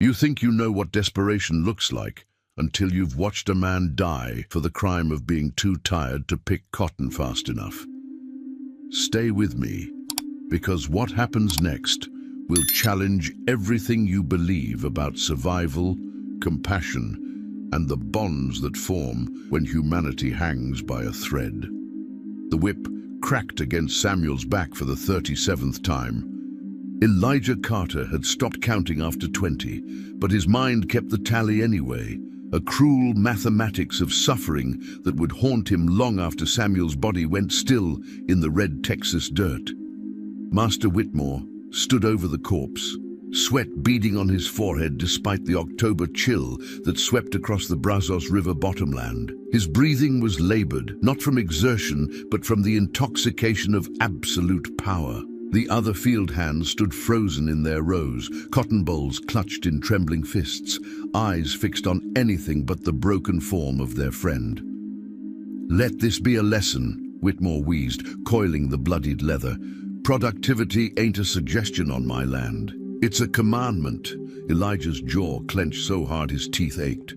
You think you know what desperation looks like until you've watched a man die for the crime of being too tired to pick cotton fast enough. Stay with me, because what happens next will challenge everything you believe about survival, compassion, and the bonds that form when humanity hangs by a thread. The whip cracked against Samuel's back for the 37th time. Elijah Carter had stopped counting after 20, but his mind kept the tally anyway, a cruel mathematics of suffering that would haunt him long after Samuel's body went still in the red Texas dirt. Master Whitmore stood over the corpse, sweat beading on his forehead despite the October chill that swept across the Brazos River bottomland. His breathing was labored, not from exertion, but from the intoxication of absolute power. The other field hands stood frozen in their rows, cotton bowls clutched in trembling fists, eyes fixed on anything but the broken form of their friend. "Let this be a lesson," Whitmore wheezed, coiling the bloodied leather. "Productivity ain't a suggestion on my land. It's a commandment." Elijah's jaw clenched so hard his teeth ached.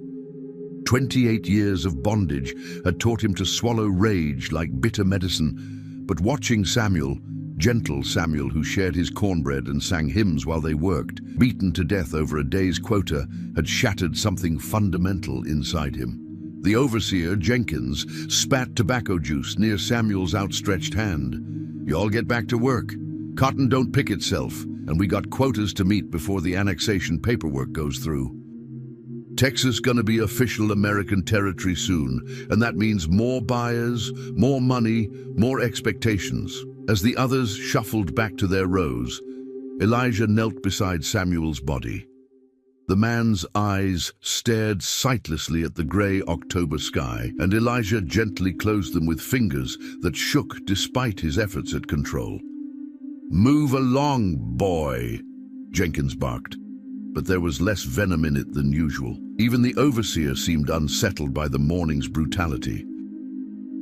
28 years of bondage had taught him to swallow rage like bitter medicine, but watching Samuel, gentle Samuel who shared his cornbread and sang hymns while they worked, beaten to death over a day's quota, had shattered something fundamental inside him. The overseer, Jenkins, spat tobacco juice near Samuel's outstretched hand. "You all get back to work. Cotton don't pick itself, and we got quotas to meet before the annexation paperwork goes through. Texas gonna be official American territory soon, and that means more buyers, more money, more expectations." As the others shuffled back to their rows, Elijah knelt beside Samuel's body. The man's eyes stared sightlessly at the gray October sky, and Elijah gently closed them with fingers that shook despite his efforts at control. "Move along, boy," Jenkins barked, but there was less venom in it than usual. Even the overseer seemed unsettled by the morning's brutality.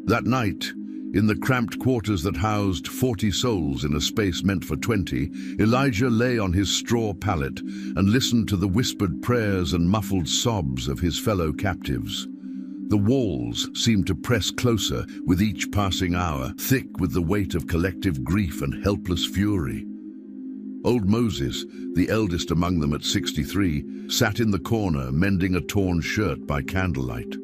That night, in the cramped quarters that housed 40 souls in a space meant for 20, Elijah lay on his straw pallet and listened to the whispered prayers and muffled sobs of his fellow captives. The walls seemed to press closer with each passing hour, thick with the weight of collective grief and helpless fury. Old Moses, the eldest among them at 63, sat in the corner mending a torn shirt by candlelight.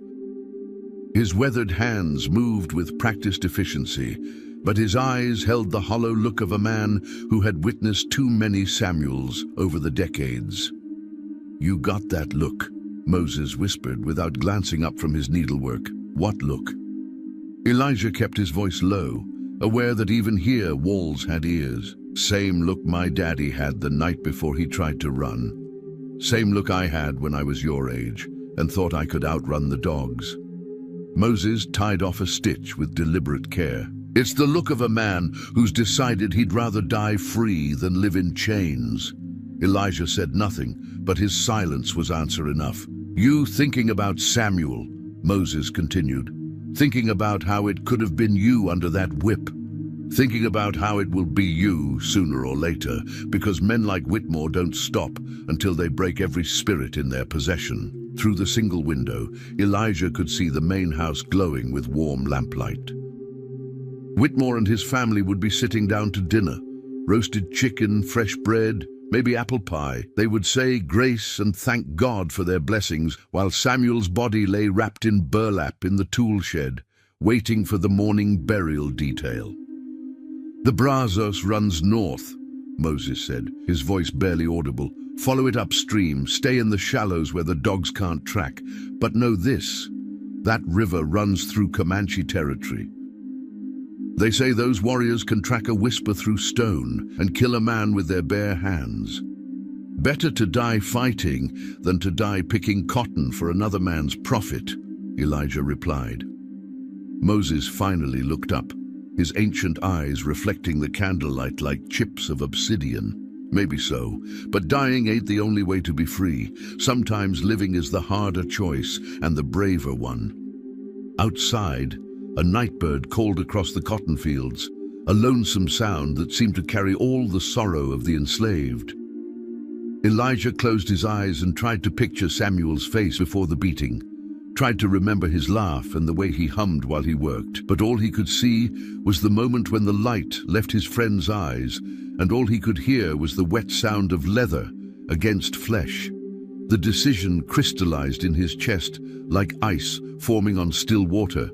His weathered hands moved with practiced efficiency, but his eyes held the hollow look of a man who had witnessed too many Samuels over the decades. "You got that look," Moses whispered without glancing up from his needlework. "What look?" Elijah kept his voice low, aware that even here walls had ears. "Same look my daddy had the night before he tried to run. Same look I had when I was your age and thought I could outrun the dogs." Moses tied off a stitch with deliberate care. "It's the look of a man who's decided he'd rather die free than live in chains." Elijah said nothing, but his silence was answer enough. "You thinking about Samuel," Moses continued. "Thinking about how it could have been you under that whip. Thinking about how it will be you sooner or later, because men like Whitmore don't stop until they break every spirit in their possession." Through the single window, Elijah could see the main house glowing with warm lamplight. Whitmore and his family would be sitting down to dinner. Roasted chicken, fresh bread, maybe apple pie. They would say grace and thank God for their blessings, while Samuel's body lay wrapped in burlap in the tool shed, waiting for the morning burial detail. "The Brazos runs north," Moses said, his voice barely audible. "Follow it upstream, stay in the shallows where the dogs can't track. But know this, that river runs through Comanche territory. They say those warriors can track a whisper through stone and kill a man with their bare hands. Better to die fighting than to die picking cotton for another man's profit," Elijah replied. Moses finally looked up, his ancient eyes reflecting the candlelight like chips of obsidian. "Maybe so, but dying ain't the only way to be free. Sometimes living is the harder choice and the braver one." Outside, a nightbird called across the cotton fields, a lonesome sound that seemed to carry all the sorrow of the enslaved. Elijah closed his eyes and tried to picture Samuel's face before the beating, tried to remember his laugh and the way he hummed while he worked. But all he could see was the moment when the light left his friend's eyes, and all he could hear was the wet sound of leather against flesh. The decision crystallized in his chest like ice forming on still water.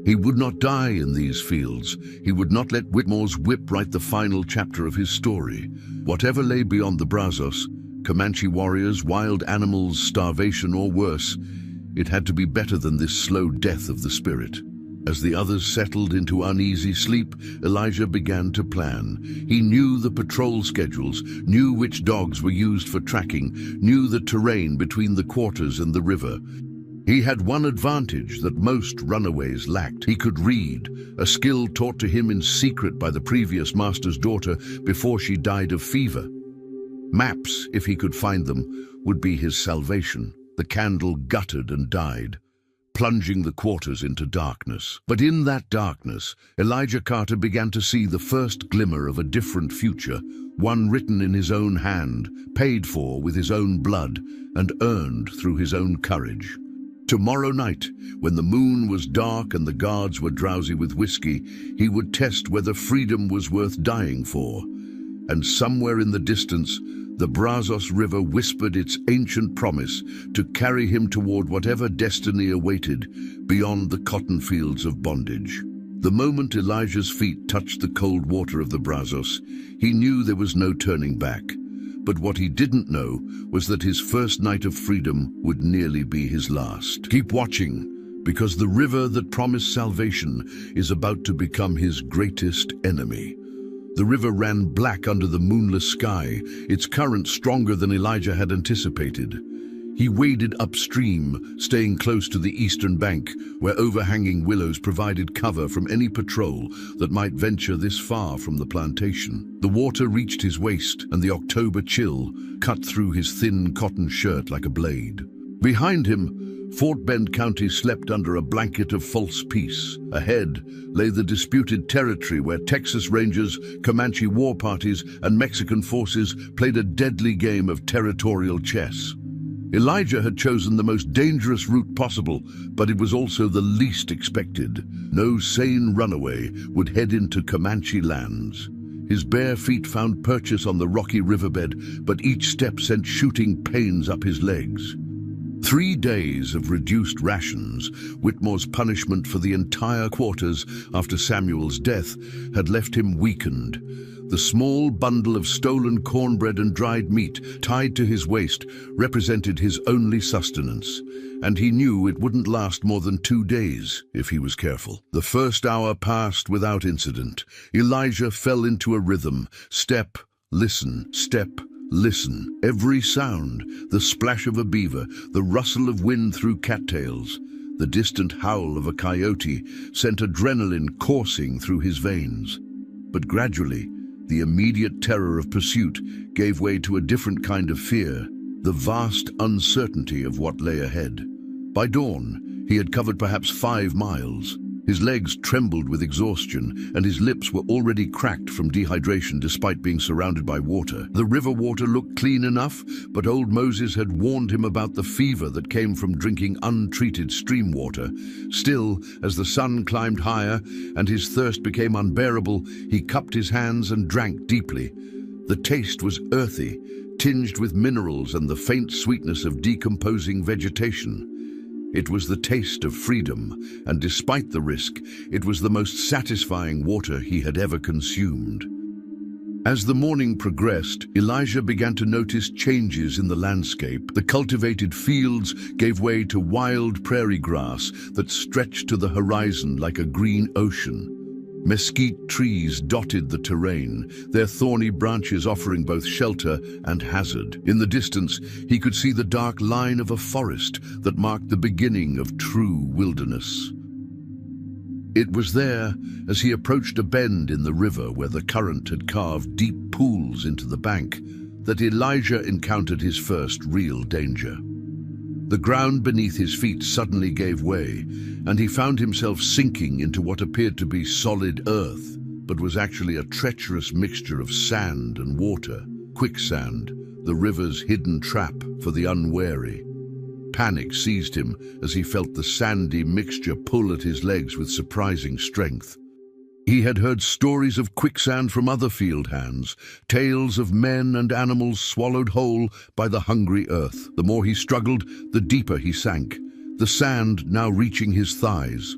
He would not die in these fields. He would not let Whitmore's whip write the final chapter of his story. Whatever lay beyond the Brazos, Comanche warriors, wild animals, starvation, or worse, it had to be better than this slow death of the spirit. As the others settled into uneasy sleep, Elijah began to plan. He knew the patrol schedules, knew which dogs were used for tracking, knew the terrain between the quarters and the river. He had one advantage that most runaways lacked. He could read, a skill taught to him in secret by the previous master's daughter before she died of fever. Maps, if he could find them, would be his salvation. The candle guttered and died, plunging the quarters into darkness. But in that darkness, Elijah Carter began to see the first glimmer of a different future, one written in his own hand, paid for with his own blood, and earned through his own courage. Tomorrow night, when the moon was dark and the guards were drowsy with whiskey, he would test whether freedom was worth dying for. And somewhere in the distance, the Brazos River whispered its ancient promise to carry him toward whatever destiny awaited beyond the cotton fields of bondage. The moment Elijah's feet touched the cold water of the Brazos, he knew there was no turning back. But what he didn't know was that his first night of freedom would nearly be his last. Keep watching, because the river that promised salvation is about to become his greatest enemy. The river ran black under the moonless sky, its current stronger than Elijah had anticipated. He waded upstream, staying close to the eastern bank, where overhanging willows provided cover from any patrol that might venture this far from the plantation. The water reached his waist, and the October chill cut through his thin cotton shirt like a blade. Behind him, Fort Bend County slept under a blanket of false peace. Ahead lay the disputed territory where Texas Rangers, Comanche war parties, and Mexican forces played a deadly game of territorial chess. Elijah had chosen the most dangerous route possible, but it was also the least expected. No sane runaway would head into Comanche lands. His bare feet found purchase on the rocky riverbed, but each step sent shooting pains up his legs. 3 days of reduced rations, Whitmore's punishment for the entire quarters after Samuel's death, had left him weakened. The small bundle of stolen cornbread and dried meat tied to his waist represented his only sustenance, and he knew it wouldn't last more than 2 days if he was careful. The first hour passed without incident. Elijah fell into a rhythm. Step, listen, step, listen. Every sound, the splash of a beaver, the rustle of wind through cattails, the distant howl of a coyote sent adrenaline coursing through his veins. But gradually, the immediate terror of pursuit gave way to a different kind of fear, the vast uncertainty of what lay ahead. By dawn, he had covered perhaps 5 miles. His legs trembled with exhaustion, and his lips were already cracked from dehydration despite being surrounded by water. The river water looked clean enough, but old Moses had warned him about the fever that came from drinking untreated stream water. Still, as the sun climbed higher and his thirst became unbearable, he cupped his hands and drank deeply. The taste was earthy, tinged with minerals and the faint sweetness of decomposing vegetation. It was the taste of freedom, and despite the risk, it was the most satisfying water he had ever consumed. As the morning progressed, Elijah began to notice changes in the landscape. The cultivated fields gave way to wild prairie grass that stretched to the horizon like a green ocean. Mesquite trees dotted the terrain, their thorny branches offering both shelter and hazard. In the distance, he could see the dark line of a forest that marked the beginning of true wilderness. It was there, as he approached a bend in the river where the current had carved deep pools into the bank, that Elijah encountered his first real danger. The ground beneath his feet suddenly gave way, and he found himself sinking into what appeared to be solid earth, but was actually a treacherous mixture of sand and water, quicksand, the river's hidden trap for the unwary. Panic seized him as he felt the sandy mixture pull at his legs with surprising strength. He had heard stories of quicksand from other field hands, tales of men and animals swallowed whole by the hungry earth. The more he struggled, the deeper he sank, the sand now reaching his thighs.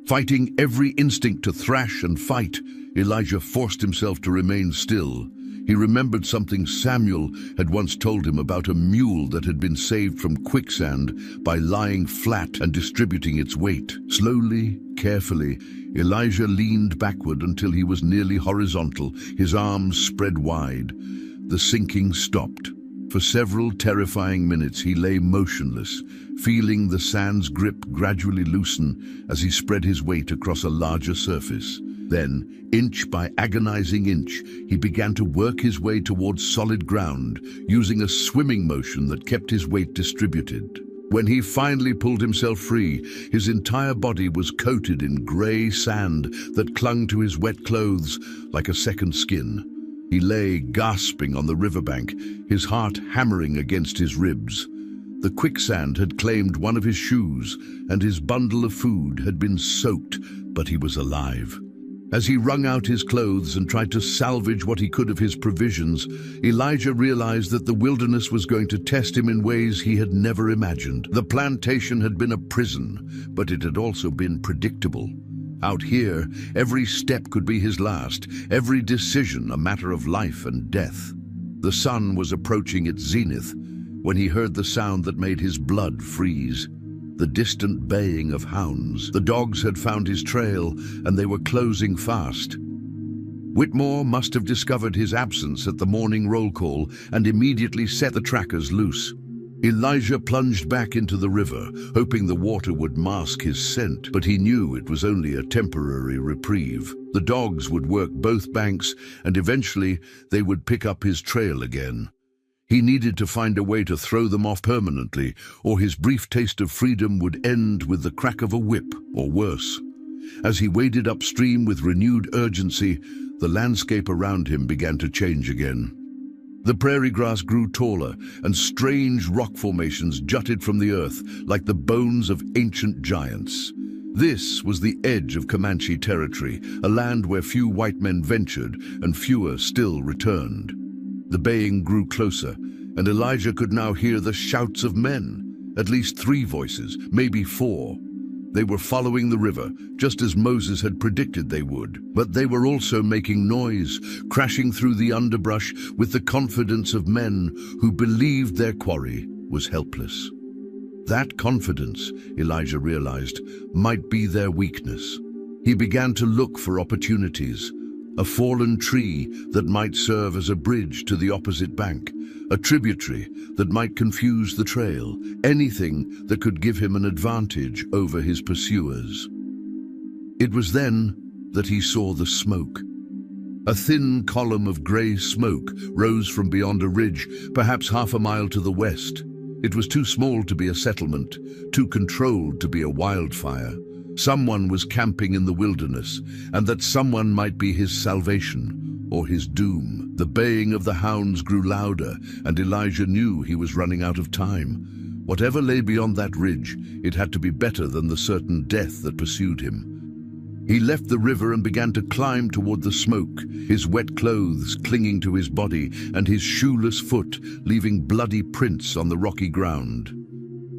Fighting every instinct to thrash and fight, Elijah forced himself to remain still. He remembered something Samuel had once told him about a mule that had been saved from quicksand by lying flat and distributing its weight. Slowly, carefully, Elijah leaned backward until he was nearly horizontal, his arms spread wide. The sinking stopped. For several terrifying minutes he lay motionless, feeling the sand's grip gradually loosen as he spread his weight across a larger surface. Then, inch by agonizing inch, he began to work his way towards solid ground, using a swimming motion that kept his weight distributed. When he finally pulled himself free, his entire body was coated in gray sand that clung to his wet clothes like a second skin. He lay gasping on the riverbank, his heart hammering against his ribs. The quicksand had claimed one of his shoes, and his bundle of food had been soaked, but he was alive. As he wrung out his clothes and tried to salvage what he could of his provisions, Elijah realized that the wilderness was going to test him in ways he had never imagined. The plantation had been a prison, but it had also been predictable. Out here, every step could be his last, every decision a matter of life and death. The sun was approaching its zenith when he heard the sound that made his blood freeze. The distant baying of hounds. The dogs had found his trail, and they were closing fast. Whitmore must have discovered his absence at the morning roll call and immediately set the trackers loose. Elijah plunged back into the river, hoping the water would mask his scent, but he knew it was only a temporary reprieve. The dogs would work both banks, and eventually they would pick up his trail again. He needed to find a way to throw them off permanently, or his brief taste of freedom would end with the crack of a whip, or worse. As he waded upstream with renewed urgency, the landscape around him began to change again. The prairie grass grew taller, and strange rock formations jutted from the earth like the bones of ancient giants. This was the edge of Comanche territory, a land where few white men ventured and fewer still returned. The baying grew closer, and Elijah could now hear the shouts of men, at least 3 voices, maybe 4. They were following the river, just as Moses had predicted they would. But they were also making noise, crashing through the underbrush with the confidence of men who believed their quarry was helpless. That confidence, Elijah realized, might be their weakness. He began to look for opportunities. A fallen tree that might serve as a bridge to the opposite bank, a tributary that might confuse the trail, anything that could give him an advantage over his pursuers. It was then that he saw the smoke. A thin column of grey smoke rose from beyond a ridge, perhaps half a mile to the west. It was too small to be a settlement, too controlled to be a wildfire. Someone was camping in the wilderness, and that someone might be his salvation or his doom. The baying of the hounds grew louder, and Elijah knew he was running out of time. Whatever lay beyond that ridge, it had to be better than the certain death that pursued him. He left the river and began to climb toward the smoke, his wet clothes clinging to his body and his shoeless foot leaving bloody prints on the rocky ground.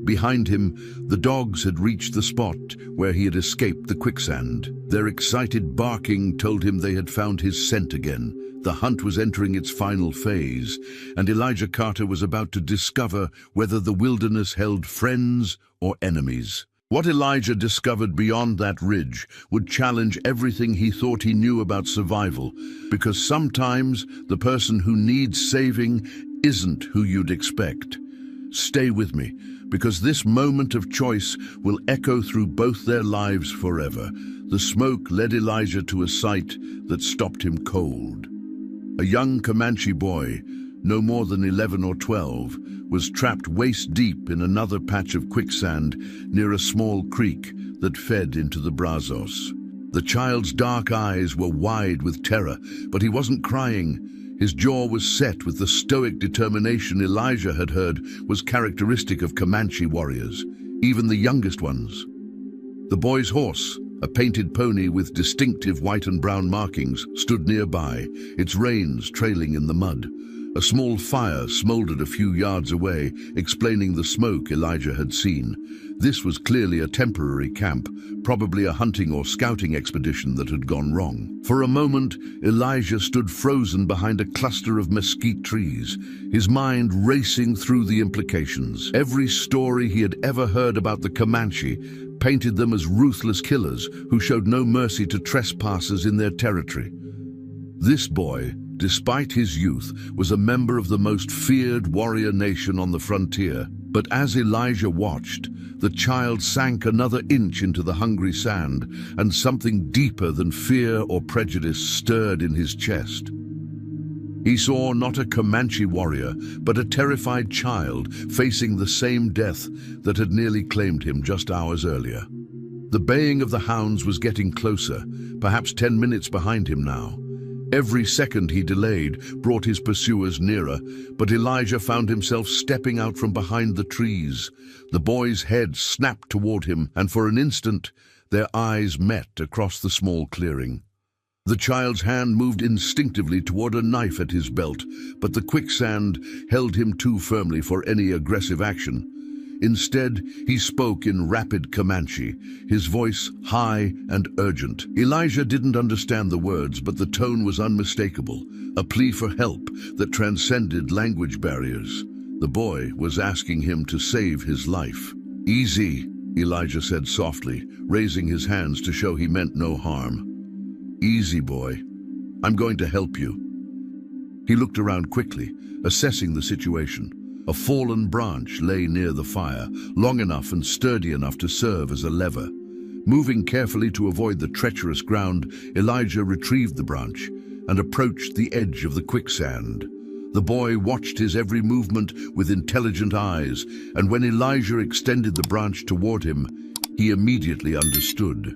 Behind him, the dogs had reached the spot where he had escaped the quicksand. Their excited barking told him they had found his scent again. The hunt was entering its final phase, and Elijah Carter was about to discover whether the wilderness held friends or enemies. What Elijah discovered beyond that ridge would challenge everything he thought he knew about survival, because sometimes the person who needs saving isn't who you'd expect. Stay with me, because this moment of choice will echo through both their lives forever. The smoke led Elijah to a sight that stopped him cold. A young Comanche boy, no more than 11 or 12, was trapped waist-deep in another patch of quicksand near a small creek that fed into the Brazos. The child's dark eyes were wide with terror, but he wasn't crying. His jaw was set with the stoic determination Elijah had heard was characteristic of Comanche warriors, even the youngest ones. The boy's horse, a painted pony with distinctive white and brown markings, stood nearby, its reins trailing in the mud. A small fire smoldered a few yards away, explaining the smoke Elijah had seen. This was clearly a temporary camp, probably a hunting or scouting expedition that had gone wrong. For a moment, Elijah stood frozen behind a cluster of mesquite trees, his mind racing through the implications. Every story he had ever heard about the Comanche painted them as ruthless killers who showed no mercy to trespassers in their territory. This boy, despite his youth, was a member of the most feared warrior nation on the frontier. But as Elijah watched, the child sank another inch into the hungry sand, and something deeper than fear or prejudice stirred in his chest. He saw not a Comanche warrior, but a terrified child facing the same death that had nearly claimed him just hours earlier. The baying of the hounds was getting closer, perhaps 10 minutes behind him now. Every second he delayed brought his pursuers nearer, but Elijah found himself stepping out from behind the trees. The boy's head snapped toward him, and for an instant, their eyes met across the small clearing. The child's hand moved instinctively toward a knife at his belt, but the quicksand held him too firmly for any aggressive action. Instead, he spoke in rapid Comanche, his voice high and urgent. Elijah didn't understand the words, but the tone was unmistakable, a plea for help that transcended language barriers. The boy was asking him to save his life. "Easy," Elijah said softly, raising his hands to show he meant no harm. "Easy, boy. I'm going to help you." He looked around quickly, assessing the situation. A fallen branch lay near the fire, long enough and sturdy enough to serve as a lever. Moving carefully to avoid the treacherous ground, Elijah retrieved the branch and approached the edge of the quicksand. The boy watched his every movement with intelligent eyes, and when Elijah extended the branch toward him, he immediately understood.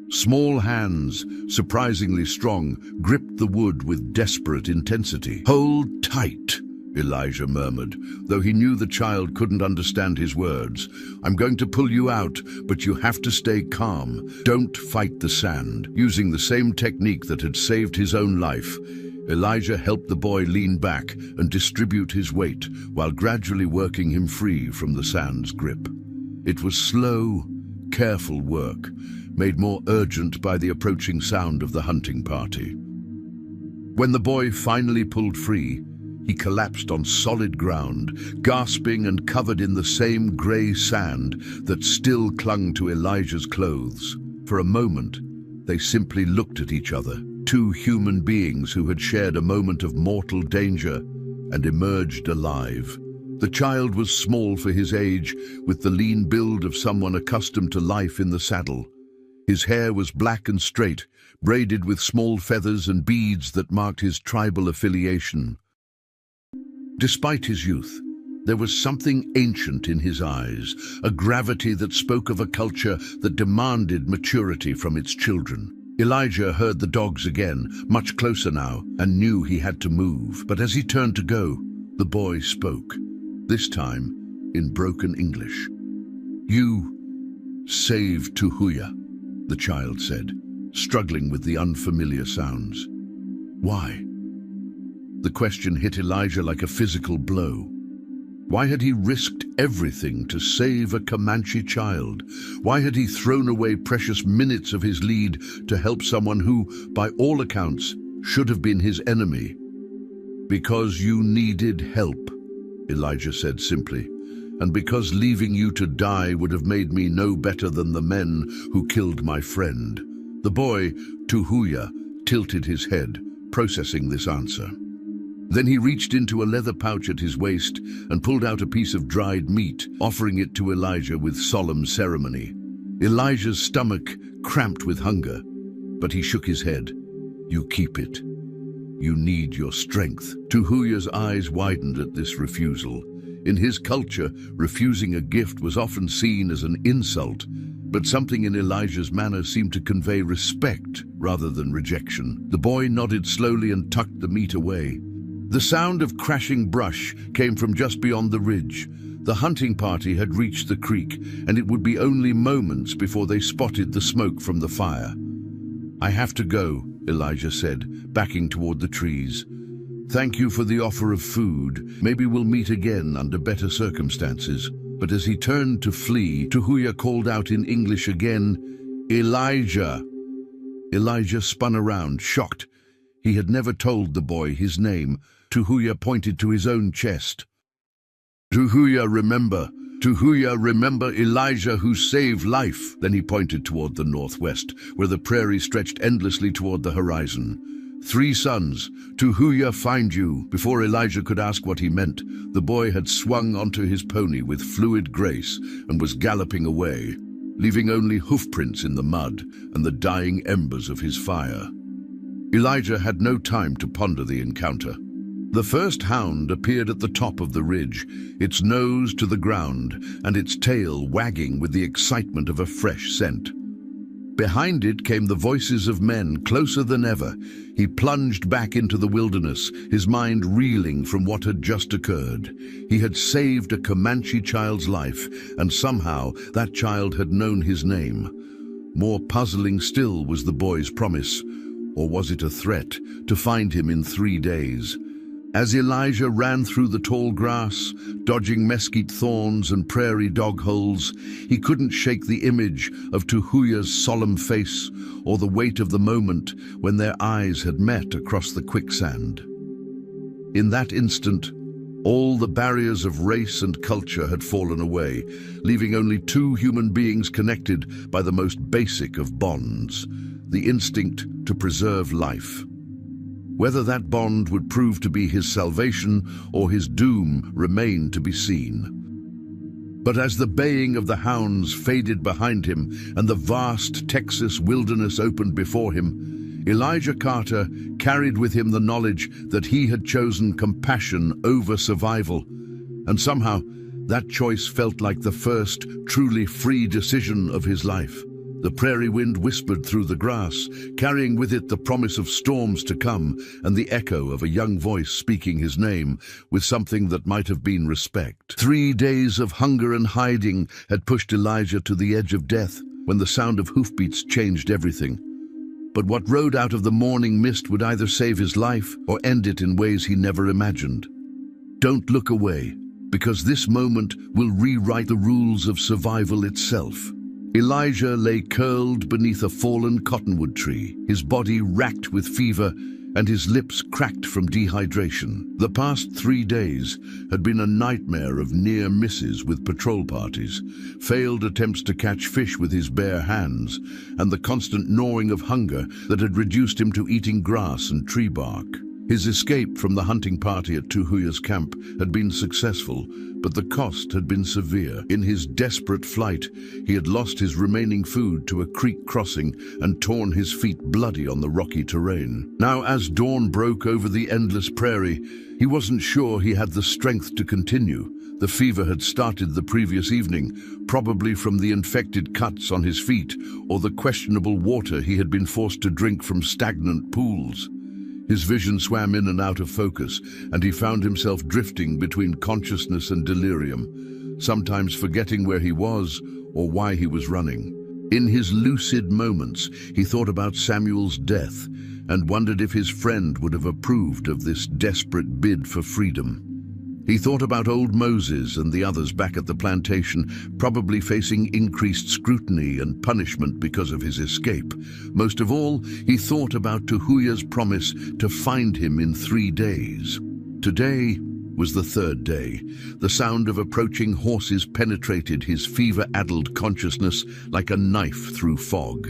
Small hands, surprisingly strong, gripped the wood with desperate intensity. "Hold tight," Elijah murmured, though he knew the child couldn't understand his words. "I'm going to pull you out, but you have to stay calm. Don't fight the sand." Using the same technique that had saved his own life, Elijah helped the boy lean back and distribute his weight while gradually working him free from the sand's grip. It was slow, careful work, made more urgent by the approaching sound of the hunting party. When the boy finally pulled free, he collapsed on solid ground, gasping and covered in the same grey sand that still clung to Elijah's clothes. For a moment, they simply looked at each other, two human beings who had shared a moment of mortal danger and emerged alive. The child was small for his age, with the lean build of someone accustomed to life in the saddle. His hair was black and straight, braided with small feathers and beads that marked his tribal affiliation. Despite his youth, there was something ancient in his eyes, a gravity that spoke of a culture that demanded maturity from its children. Elijah heard the dogs again, much closer now, and knew he had to move. But as he turned to go, the boy spoke, this time in broken English. "You saved Tuhuya," the child said, struggling with the unfamiliar sounds. "Why?" The question hit Elijah like a physical blow. Why had he risked everything to save a Comanche child? Why had he thrown away precious minutes of his lead to help someone who, by all accounts, should have been his enemy? "Because you needed help," Elijah said simply, "and because leaving you to die would have made me no better than the men who killed my friend." The boy, Tuhuya, tilted his head, processing this answer. Then he reached into a leather pouch at his waist and pulled out a piece of dried meat, offering it to Elijah with solemn ceremony. Elijah's stomach cramped with hunger, but he shook his head. "You keep it. You need your strength." Tuhuya's eyes widened at this refusal. In his culture, refusing a gift was often seen as an insult, but something in Elijah's manner seemed to convey respect rather than rejection. The boy nodded slowly and tucked the meat away. The sound of crashing brush came from just beyond the ridge. The hunting party had reached the creek, and it would be only moments before they spotted the smoke from the fire. "I have to go," Elijah said, backing toward the trees. "Thank you for the offer of food. Maybe we'll meet again under better circumstances." But as he turned to flee, Tuhuya called out in English again, "Elijah!" Elijah spun around, shocked. He had never told the boy his name. Tuhuya pointed to his own chest. "Tuhuya, remember! Tuhuya, remember Elijah who saved life!" Then he pointed toward the northwest, where the prairie stretched endlessly toward the horizon. "3 sons, Tuhuya find you!" Before Elijah could ask what he meant, the boy had swung onto his pony with fluid grace and was galloping away, leaving only hoofprints in the mud and the dying embers of his fire. Elijah had no time to ponder the encounter. The first hound appeared at the top of the ridge, its nose to the ground and its tail wagging with the excitement of a fresh scent. Behind it came the voices of men, closer than ever. He plunged back into the wilderness, his mind reeling from what had just occurred. He had saved a Comanche child's life, and somehow that child had known his name. More puzzling still was the boy's promise, or was it a threat, to find him in 3 days. As Elijah ran through the tall grass, dodging mesquite thorns and prairie dog holes, he couldn't shake the image of Tuhuya's solemn face or the weight of the moment when their eyes had met across the quicksand. In that instant, all the barriers of race and culture had fallen away, leaving only 2 human beings connected by the most basic of bonds, the instinct to preserve life. Whether that bond would prove to be his salvation or his doom remained to be seen. But as the baying of the hounds faded behind him and the vast Texas wilderness opened before him, Elijah Carter carried with him the knowledge that he had chosen compassion over survival, and somehow that choice felt like the first truly free decision of his life. The prairie wind whispered through the grass, carrying with it the promise of storms to come and the echo of a young voice speaking his name with something that might have been respect. 3 days of hunger and hiding had pushed Elijah to the edge of death when the sound of hoofbeats changed everything. But what rode out of the morning mist would either save his life or end it in ways he never imagined. Don't look away, because this moment will rewrite the rules of survival itself. Elijah lay curled beneath a fallen cottonwood tree, his body racked with fever and his lips cracked from dehydration. The past 3 days had been a nightmare of near misses with patrol parties, failed attempts to catch fish with his bare hands, and the constant gnawing of hunger that had reduced him to eating grass and tree bark. His escape from the hunting party at Tuhuya's camp had been successful, but the cost had been severe. In his desperate flight, he had lost his remaining food to a creek crossing and torn his feet bloody on the rocky terrain. Now, as dawn broke over the endless prairie, he wasn't sure he had the strength to continue. The fever had started the previous evening, probably from the infected cuts on his feet or the questionable water he had been forced to drink from stagnant pools. His vision swam in and out of focus, and he found himself drifting between consciousness and delirium, sometimes forgetting where he was or why he was running. In his lucid moments, he thought about Samuel's death and wondered if his friend would have approved of this desperate bid for freedom. He thought about old Moses and the others back at the plantation, probably facing increased scrutiny and punishment because of his escape. Most of all, he thought about Tuhuya's promise to find him in 3 days. Today was the 3rd day. The sound of approaching horses penetrated his fever-addled consciousness like a knife through fog.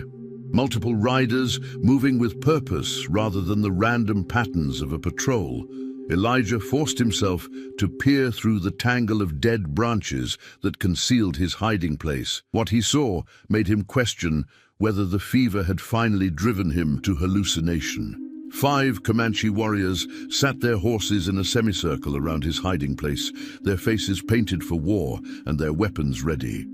Multiple riders moving with purpose rather than the random patterns of a patrol. Elijah forced himself to peer through the tangle of dead branches that concealed his hiding place. What he saw made him question whether the fever had finally driven him to hallucination. 5 Comanche warriors sat their horses in a semicircle around his hiding place, their faces painted for war and their weapons ready.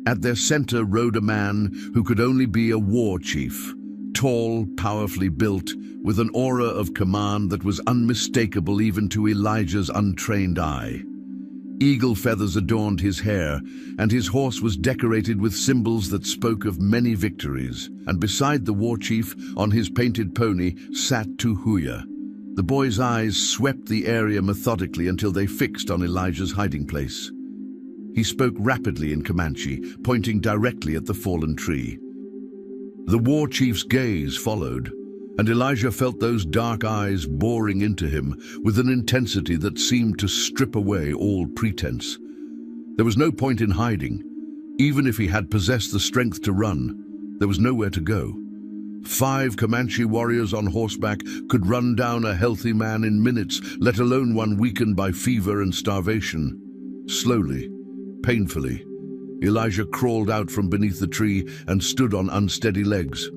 At their center rode a man who could only be a war chief, tall, powerfully built, with an aura of command that was unmistakable even to Elijah's untrained eye. Eagle feathers adorned his hair, and his horse was decorated with symbols that spoke of many victories. And beside the war chief, on his painted pony, sat Tuhuya. The boy's eyes swept the area methodically until they fixed on Elijah's hiding place. He spoke rapidly in Comanche, pointing directly at the fallen tree. The war chief's gaze followed, and Elijah felt those dark eyes boring into him with an intensity that seemed to strip away all pretense. There was no point in hiding. Even if he had possessed the strength to run, there was nowhere to go. 5 Comanche warriors on horseback could run down a healthy man in minutes, let alone one weakened by fever and starvation. Slowly, painfully, Elijah crawled out from beneath the tree and stood on unsteady legs.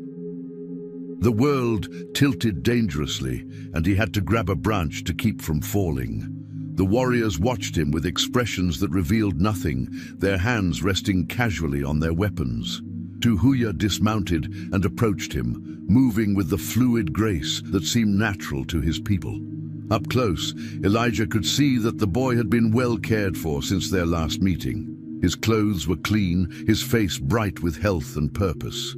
The world tilted dangerously, and he had to grab a branch to keep from falling. The warriors watched him with expressions that revealed nothing, their hands resting casually on their weapons. Tuhuya dismounted and approached him, moving with the fluid grace that seemed natural to his people. Up close, Elijah could see that the boy had been well cared for since their last meeting. His clothes were clean, his face bright with health and purpose.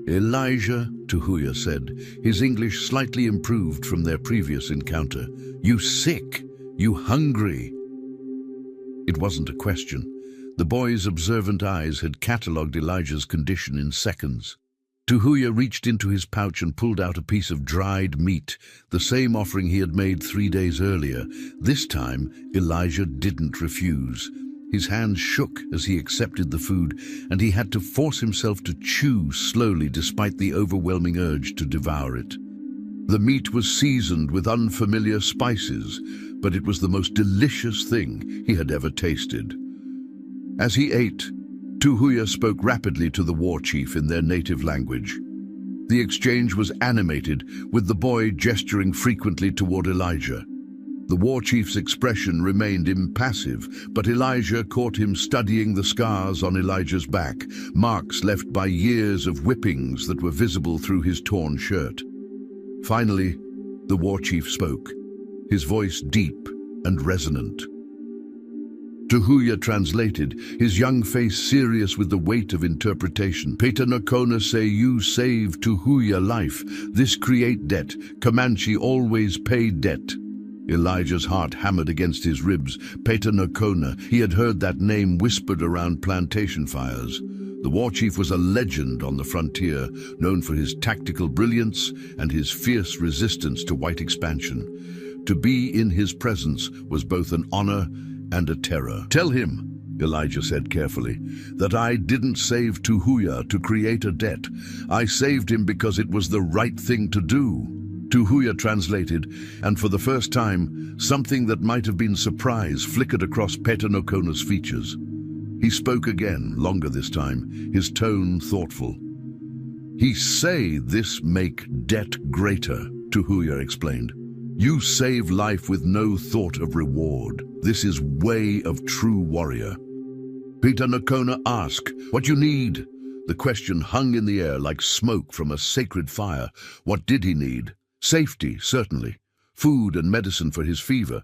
"Elijah," Tuhuya said, his English slightly improved from their previous encounter. "You sick? You hungry?" It wasn't a question. The boy's observant eyes had catalogued Elijah's condition in seconds. Tuhuya reached into his pouch and pulled out a piece of dried meat, the same offering he had made 3 days earlier. This time, Elijah didn't refuse. His hands shook as he accepted the food, and he had to force himself to chew slowly despite the overwhelming urge to devour it. The meat was seasoned with unfamiliar spices, but it was the most delicious thing he had ever tasted. As he ate, Tuhuya spoke rapidly to the war chief in their native language. The exchange was animated, with the boy gesturing frequently toward Elijah. The war chief's expression remained impassive, but Elijah caught him studying the scars on Elijah's back, marks left by years of whippings that were visible through his torn shirt. Finally, the war chief spoke, his voice deep and resonant. Tuhuya translated, his young face serious with the weight of interpretation. "Peta Nakona say you save Tuhuya life. This create debt. Comanche always pay debt." Elijah's heart hammered against his ribs. Peta Nakona, he had heard that name whispered around plantation fires. The war chief was a legend on the frontier, known for his tactical brilliance and his fierce resistance to white expansion. To be in his presence was both an honor and a terror. "Tell him," Elijah said carefully, "that I didn't save Tuhuya to create a debt. I saved him because it was the right thing to do." Tuhuya translated, and for the first time, something that might have been surprise flickered across Peta Nakona's features. He spoke again, longer this time, his tone thoughtful. "He say this make debt greater," Tuhuya explained. "You save life with no thought of reward. This is way of true warrior." Peta Nakona asked, "What you need?" The question hung in the air like smoke from a sacred fire. What did he need? Safety, certainly. Food and medicine for his fever.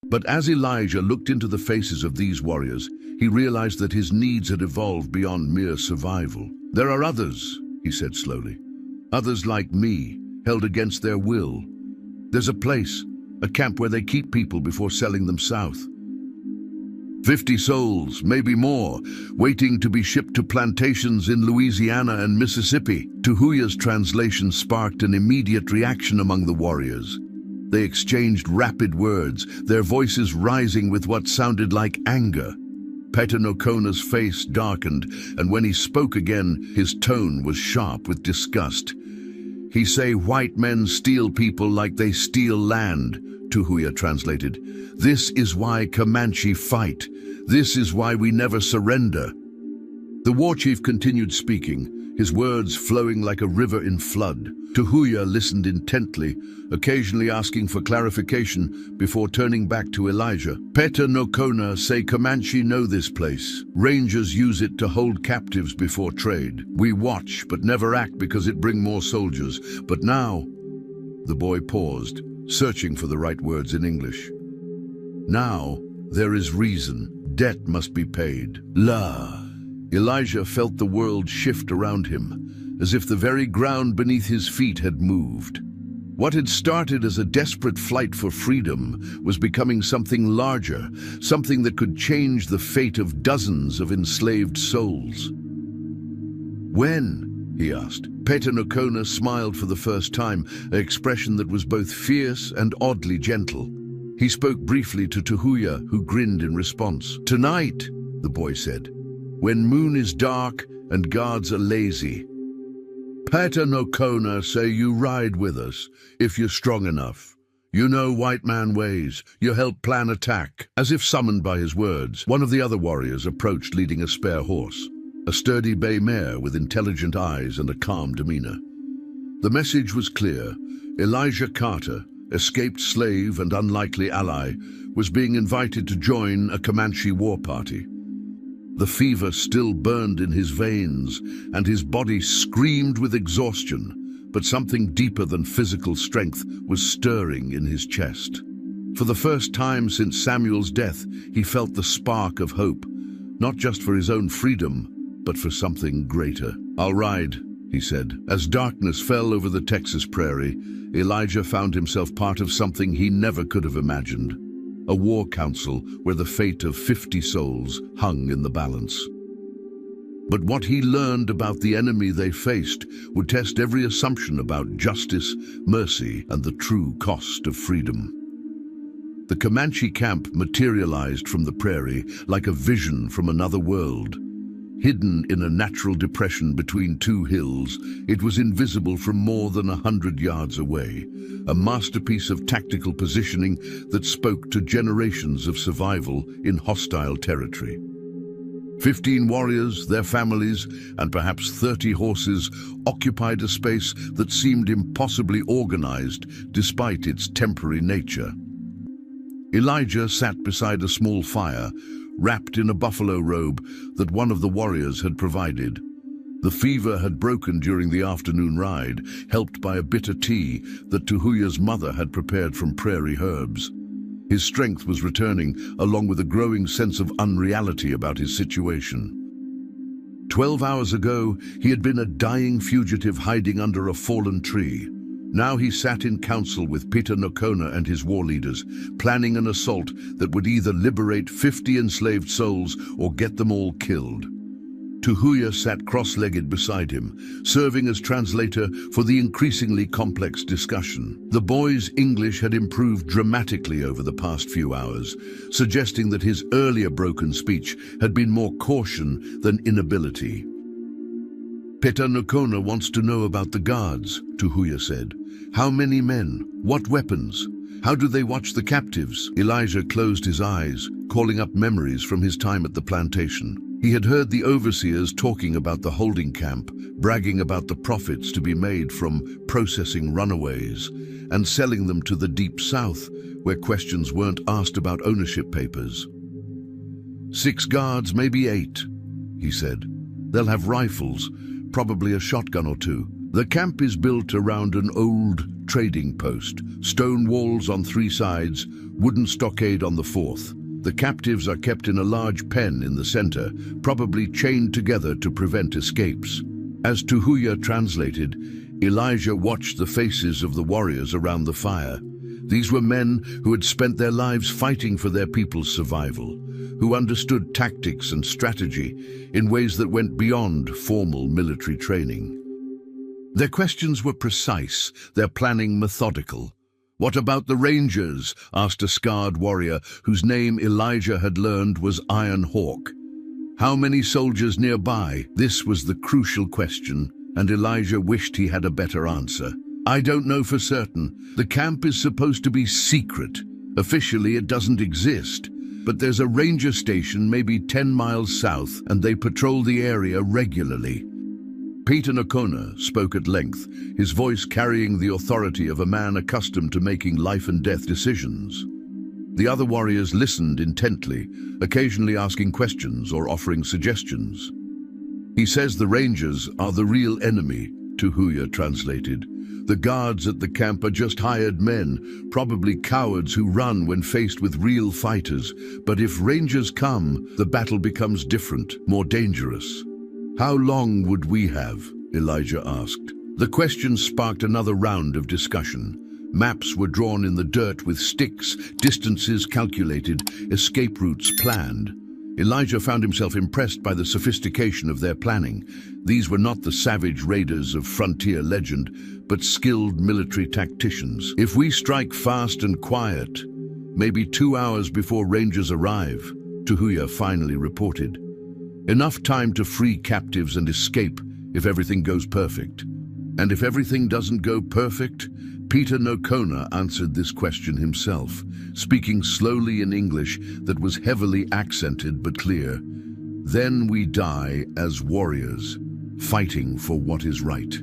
But as Elijah looked into the faces of these warriors, he realized that his needs had evolved beyond mere survival. "There are others," he said slowly. "Others like me, held against their will. There's a place, a camp where they keep people before selling them south. 50 souls, maybe more, waiting to be shipped to plantations in Louisiana and Mississippi." Tuhuya's translation sparked an immediate reaction among the warriors. They exchanged rapid words, their voices rising with what sounded like anger. Peta Nakona's face darkened, and when he spoke again, his tone was sharp with disgust. "He say white men steal people like they steal land," Tuhuya translated. "This is why Comanche fight. This is why we never surrender." The war chief continued speaking, his words flowing like a river in flood. Tuhuya listened intently, occasionally asking for clarification before turning back to Elijah. Peta no Kona say Comanche know this place. Rangers use it to hold captives before trade. We watch but never act because it bring more soldiers. But now, the boy paused, searching for the right words in English. Now, there is reason. Debt must be paid. La. Elijah felt the world shift around him, as if the very ground beneath his feet had moved. What had started as a desperate flight for freedom was becoming something larger, something that could change the fate of dozens of enslaved souls. When? He asked. Peta no Kona smiled for the first time, an expression that was both fierce and oddly gentle. He spoke briefly to Tuhuya, who grinned in response. Tonight, the boy said, when moon is dark and guards are lazy. Peta no Kona say you ride with us, if you're strong enough. You know white man ways, you help plan attack. As if summoned by his words, one of the other warriors approached leading a spare horse, a sturdy bay mare with intelligent eyes and a calm demeanor. The message was clear. Elijah Carter, escaped slave and unlikely ally, was being invited to join a Comanche war party. The fever still burned in his veins, and his body screamed with exhaustion, but something deeper than physical strength was stirring in his chest. For the first time since Samuel's death, he felt the spark of hope, not just for his own freedom, but for something greater. I'll ride, he said. As darkness fell over the Texas prairie, Elijah found himself part of something he never could have imagined. A war council where the fate of 50 souls hung in the balance. But what he learned about the enemy they faced would test every assumption about justice, mercy, and the true cost of freedom. The Comanche camp materialized from the prairie like a vision from another world. Hidden in a natural depression between two hills, it was invisible from more than 100 yards away, a masterpiece of tactical positioning that spoke to generations of survival in hostile territory. 15 warriors, their families, and perhaps 30 horses occupied a space that seemed impossibly organized despite its temporary nature. Elijah sat beside a small fire, wrapped in a buffalo robe that one of the warriors had provided. The fever had broken during the afternoon ride, helped by a bitter tea that Tuhuya's mother had prepared from prairie herbs. His strength was returning, along with a growing sense of unreality about his situation. 12 hours ago, he had been a dying fugitive hiding under a fallen tree. Now he sat in council with Peta no Kona and his war leaders, planning an assault that would either liberate 50 enslaved souls or get them all killed. Tuhuya sat cross-legged beside him, serving as translator for the increasingly complex discussion. The boy's English had improved dramatically over the past few hours, suggesting that his earlier broken speech had been more caution than inability. Peta no Kona wants to know about the guards, Tuhuya said. How many men? What weapons? How do they watch the captives? Elijah closed his eyes, calling up memories from his time at the plantation. He had heard the overseers talking about the holding camp, bragging about the profits to be made from processing runaways and selling them to the deep south, where questions weren't asked about ownership papers. 6 guards, maybe 8, he said. They'll have rifles, probably a shotgun or 2. The camp is built around an old trading post, stone walls on 3 sides, wooden stockade on the 4th. The captives are kept in a large pen in the center, probably chained together to prevent escapes. As Tuhuya translated, Elijah watched the faces of the warriors around the fire. These were men who had spent their lives fighting for their people's survival, who understood tactics and strategy in ways that went beyond formal military training. Their questions were precise, their planning methodical. "What about the Rangers?" asked a scarred warrior whose name Elijah had learned was Iron Hawk. "How many soldiers nearby?" This was the crucial question, and Elijah wished he had a better answer. "I don't know for certain. The camp is supposed to be secret. Officially, it doesn't exist. But there's a ranger station maybe 10 miles south, and they patrol the area regularly." Peter Nokona spoke at length, his voice carrying the authority of a man accustomed to making life-and-death decisions. The other warriors listened intently, occasionally asking questions or offering suggestions. "He says the Rangers are the real enemy," Tuhuya translated. "The guards at the camp are just hired men, probably cowards who run when faced with real fighters. But if Rangers come, the battle becomes different, more dangerous." "How long would we have?" Elijah asked. The question sparked another round of discussion. Maps were drawn in the dirt with sticks, distances calculated, escape routes planned. Elijah found himself impressed by the sophistication of their planning. These were not the savage raiders of frontier legend, but skilled military tacticians. "If we strike fast and quiet, maybe 2 hours before Rangers arrive," Tuhuya finally reported. "Enough time to free captives and escape if everything goes perfect." And if everything doesn't go perfect? Peter Nokona answered this question himself, speaking slowly in English that was heavily accented but clear. "Then we die as warriors, fighting for what is right."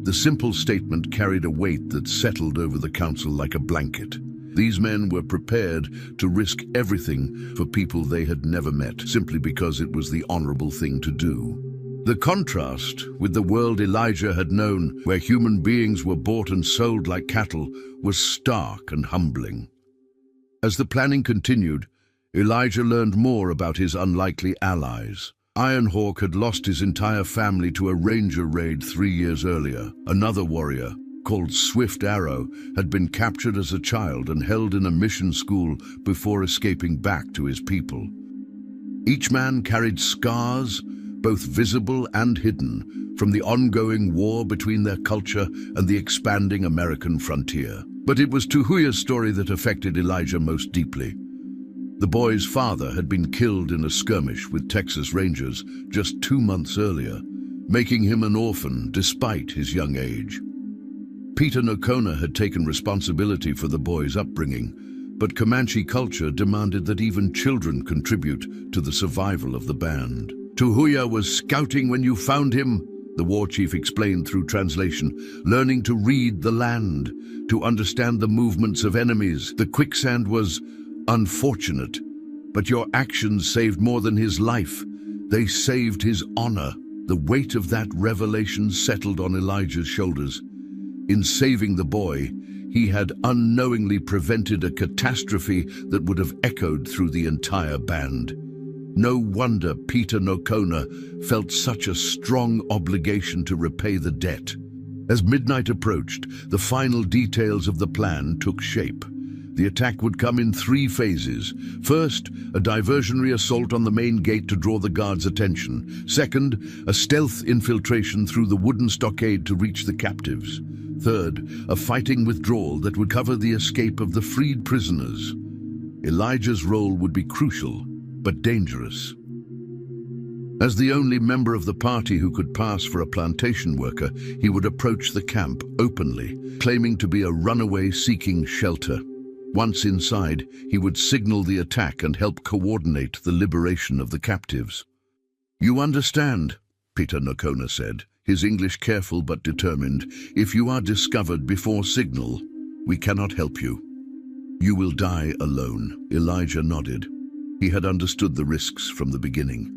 The simple statement carried a weight that settled over the council like a blanket. These men were prepared to risk everything for people they had never met, simply because it was the honorable thing to do. The contrast with the world Elijah had known, where human beings were bought and sold like cattle, was stark and humbling. As the planning continued, Elijah learned more about his unlikely allies. Ironhawk had lost his entire family to a ranger raid 3 years earlier. Another warrior, called Swift Arrow, had been captured as a child and held in a mission school before escaping back to his people. Each man carried scars, both visible and hidden, from the ongoing war between their culture and the expanding American frontier. But it was Tuhuya's story that affected Elijah most deeply. The boy's father had been killed in a skirmish with Texas Rangers just 2 months earlier, making him an orphan despite his young age. Peter Nokona had taken responsibility for the boy's upbringing, but Comanche culture demanded that even children contribute to the survival of the band. "Tuhuya was scouting when you found him," the war chief explained through translation, "learning to read the land, to understand the movements of enemies. The quicksand was unfortunate, but your actions saved more than his life. They saved his honor." The weight of that revelation settled on Elijah's shoulders. In saving the boy, he had unknowingly prevented a catastrophe that would have echoed through the entire band. No wonder Peter Nokona felt such a strong obligation to repay the debt. As midnight approached, the final details of the plan took shape. The attack would come in 3 phases. First, a diversionary assault on the main gate to draw the guards' attention. Second, a stealth infiltration through the wooden stockade to reach the captives. Third, a fighting withdrawal that would cover the escape of the freed prisoners. Elijah's role would be crucial, but dangerous. As the only member of the party who could pass for a plantation worker, he would approach the camp openly, claiming to be a runaway seeking shelter. Once inside, he would signal the attack and help coordinate the liberation of the captives. "You understand," Peter Nokona said, his English careful but determined. "If you are discovered before signal, we cannot help you. You will die alone." Elijah nodded. He had understood the risks from the beginning.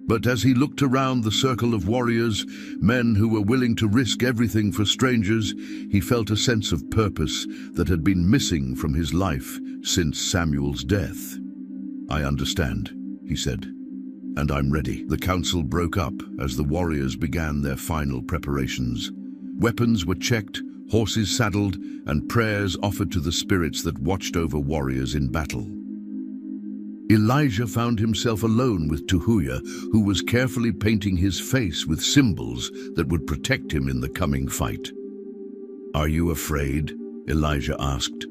But as he looked around the circle of warriors, men who were willing to risk everything for strangers, he felt a sense of purpose that had been missing from his life since Samuel's death. "I understand," he said, "and I'm ready." The council broke up as the warriors began their final preparations. Weapons were checked, horses saddled, and prayers offered to the spirits that watched over warriors in battle. Elijah found himself alone with Tuhuya, who was carefully painting his face with symbols that would protect him in the coming fight. "Are you afraid?" Elijah asked.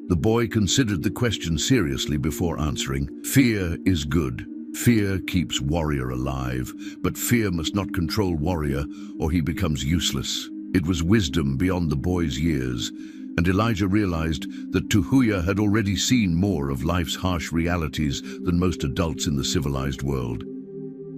The boy considered the question seriously before answering. "Fear is good. Fear keeps warrior alive, but fear must not control warrior or he becomes useless." It was wisdom beyond the boy's years, and Elijah realized that Tuhuya had already seen more of life's harsh realities than most adults in the civilized world.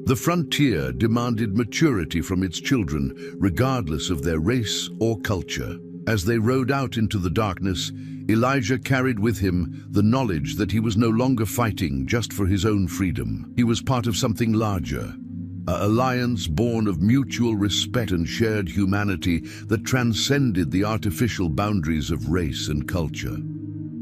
The frontier demanded maturity from its children, regardless of their race or culture. As they rode out into the darkness, Elijah carried with him the knowledge that he was no longer fighting just for his own freedom. He was part of something larger, an alliance born of mutual respect and shared humanity that transcended the artificial boundaries of race and culture.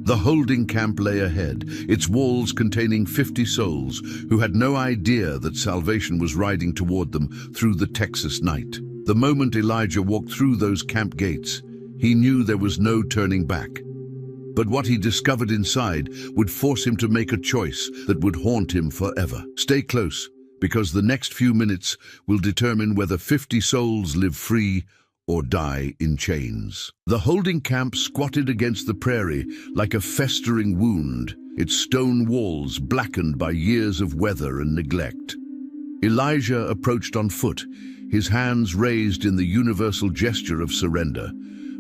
The holding camp lay ahead, its walls containing 50 souls who had no idea that salvation was riding toward them through the Texas night. The moment Elijah walked through those camp gates, he knew there was no turning back. But what he discovered inside would force him to make a choice that would haunt him forever. Stay close, because the next few minutes will determine whether 50 souls live free or die in chains. The holding camp squatted against the prairie like a festering wound, its stone walls blackened by years of weather and neglect. Elijah approached on foot, his hands raised in the universal gesture of surrender,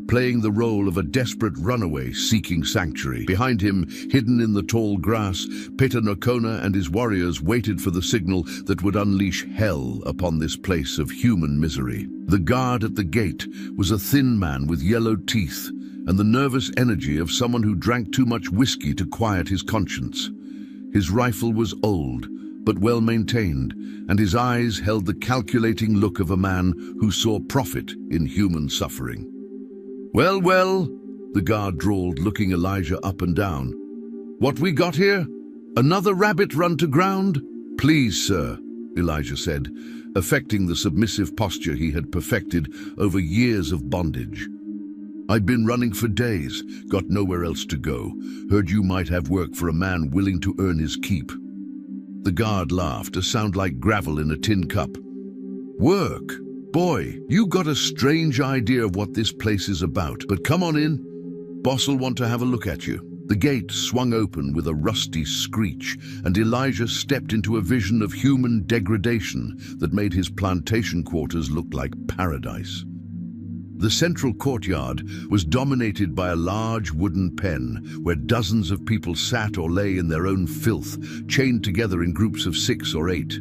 playing the role of a desperate runaway seeking sanctuary. Behind him, hidden in the tall grass, Petanocona and his warriors waited for the signal that would unleash hell upon this place of human misery. The guard at the gate was a thin man with yellow teeth and the nervous energy of someone who drank too much whiskey to quiet his conscience. His rifle was old, but well maintained, and his eyes held the calculating look of a man who saw profit in human suffering. "Well, well," the guard drawled, looking Elijah up and down. "What we got here? Another rabbit run to ground?" "Please, sir," Elijah said, affecting the submissive posture he had perfected over years of bondage. "I've been running for days, got nowhere else to go. Heard you might have work for a man willing to earn his keep." The guard laughed, a sound like gravel in a tin cup. "Work? Boy, you got a strange idea of what this place is about, but come on in. Boss'll want to have a look at you." The gate swung open with a rusty screech, and Elijah stepped into a vision of human degradation that made his plantation quarters look like paradise. The central courtyard was dominated by a large wooden pen where dozens of people sat or lay in their own filth, chained together in groups of 6 or 8.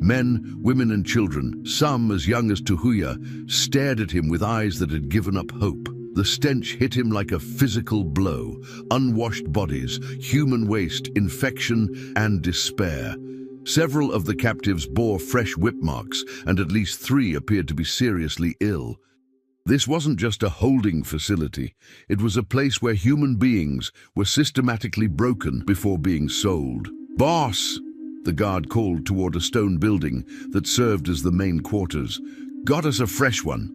Men, women and children, some as young as Tuhuya, stared at him with eyes that had given up hope. The stench hit him like a physical blow. Unwashed bodies, human waste, infection and despair. Several of the captives bore fresh whip marks, and at least 3 appeared to be seriously ill. This wasn't just a holding facility. It was a place where human beings were systematically broken before being sold. "Boss!" the guard called toward a stone building that served as the main quarters. "Got us a fresh one."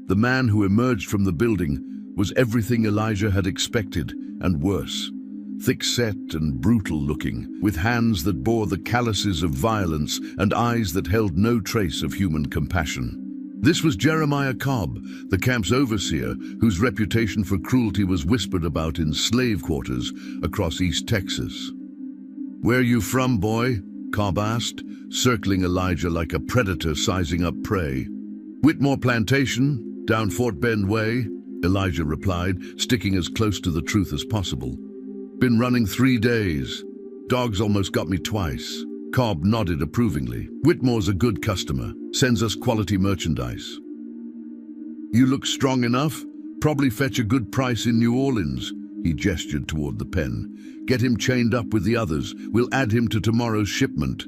The man who emerged from the building was everything Elijah had expected, and worse. Thick-set and brutal-looking, with hands that bore the calluses of violence and eyes that held no trace of human compassion. This was Jeremiah Cobb, the camp's overseer, whose reputation for cruelty was whispered about in slave quarters across East Texas. "Where you from, boy?" Cobb asked, circling Elijah like a predator sizing up prey. "Whitmore Plantation, down Fort Bend Way," Elijah replied, sticking as close to the truth as possible. "Been running 3 days. Dogs almost got me twice." Cobb nodded approvingly. "Whitmore's a good customer, sends us quality merchandise." "You look strong enough. Probably fetch a good price in New Orleans." He gestured toward the pen. "Get him chained up with the others. We'll add him to tomorrow's shipment."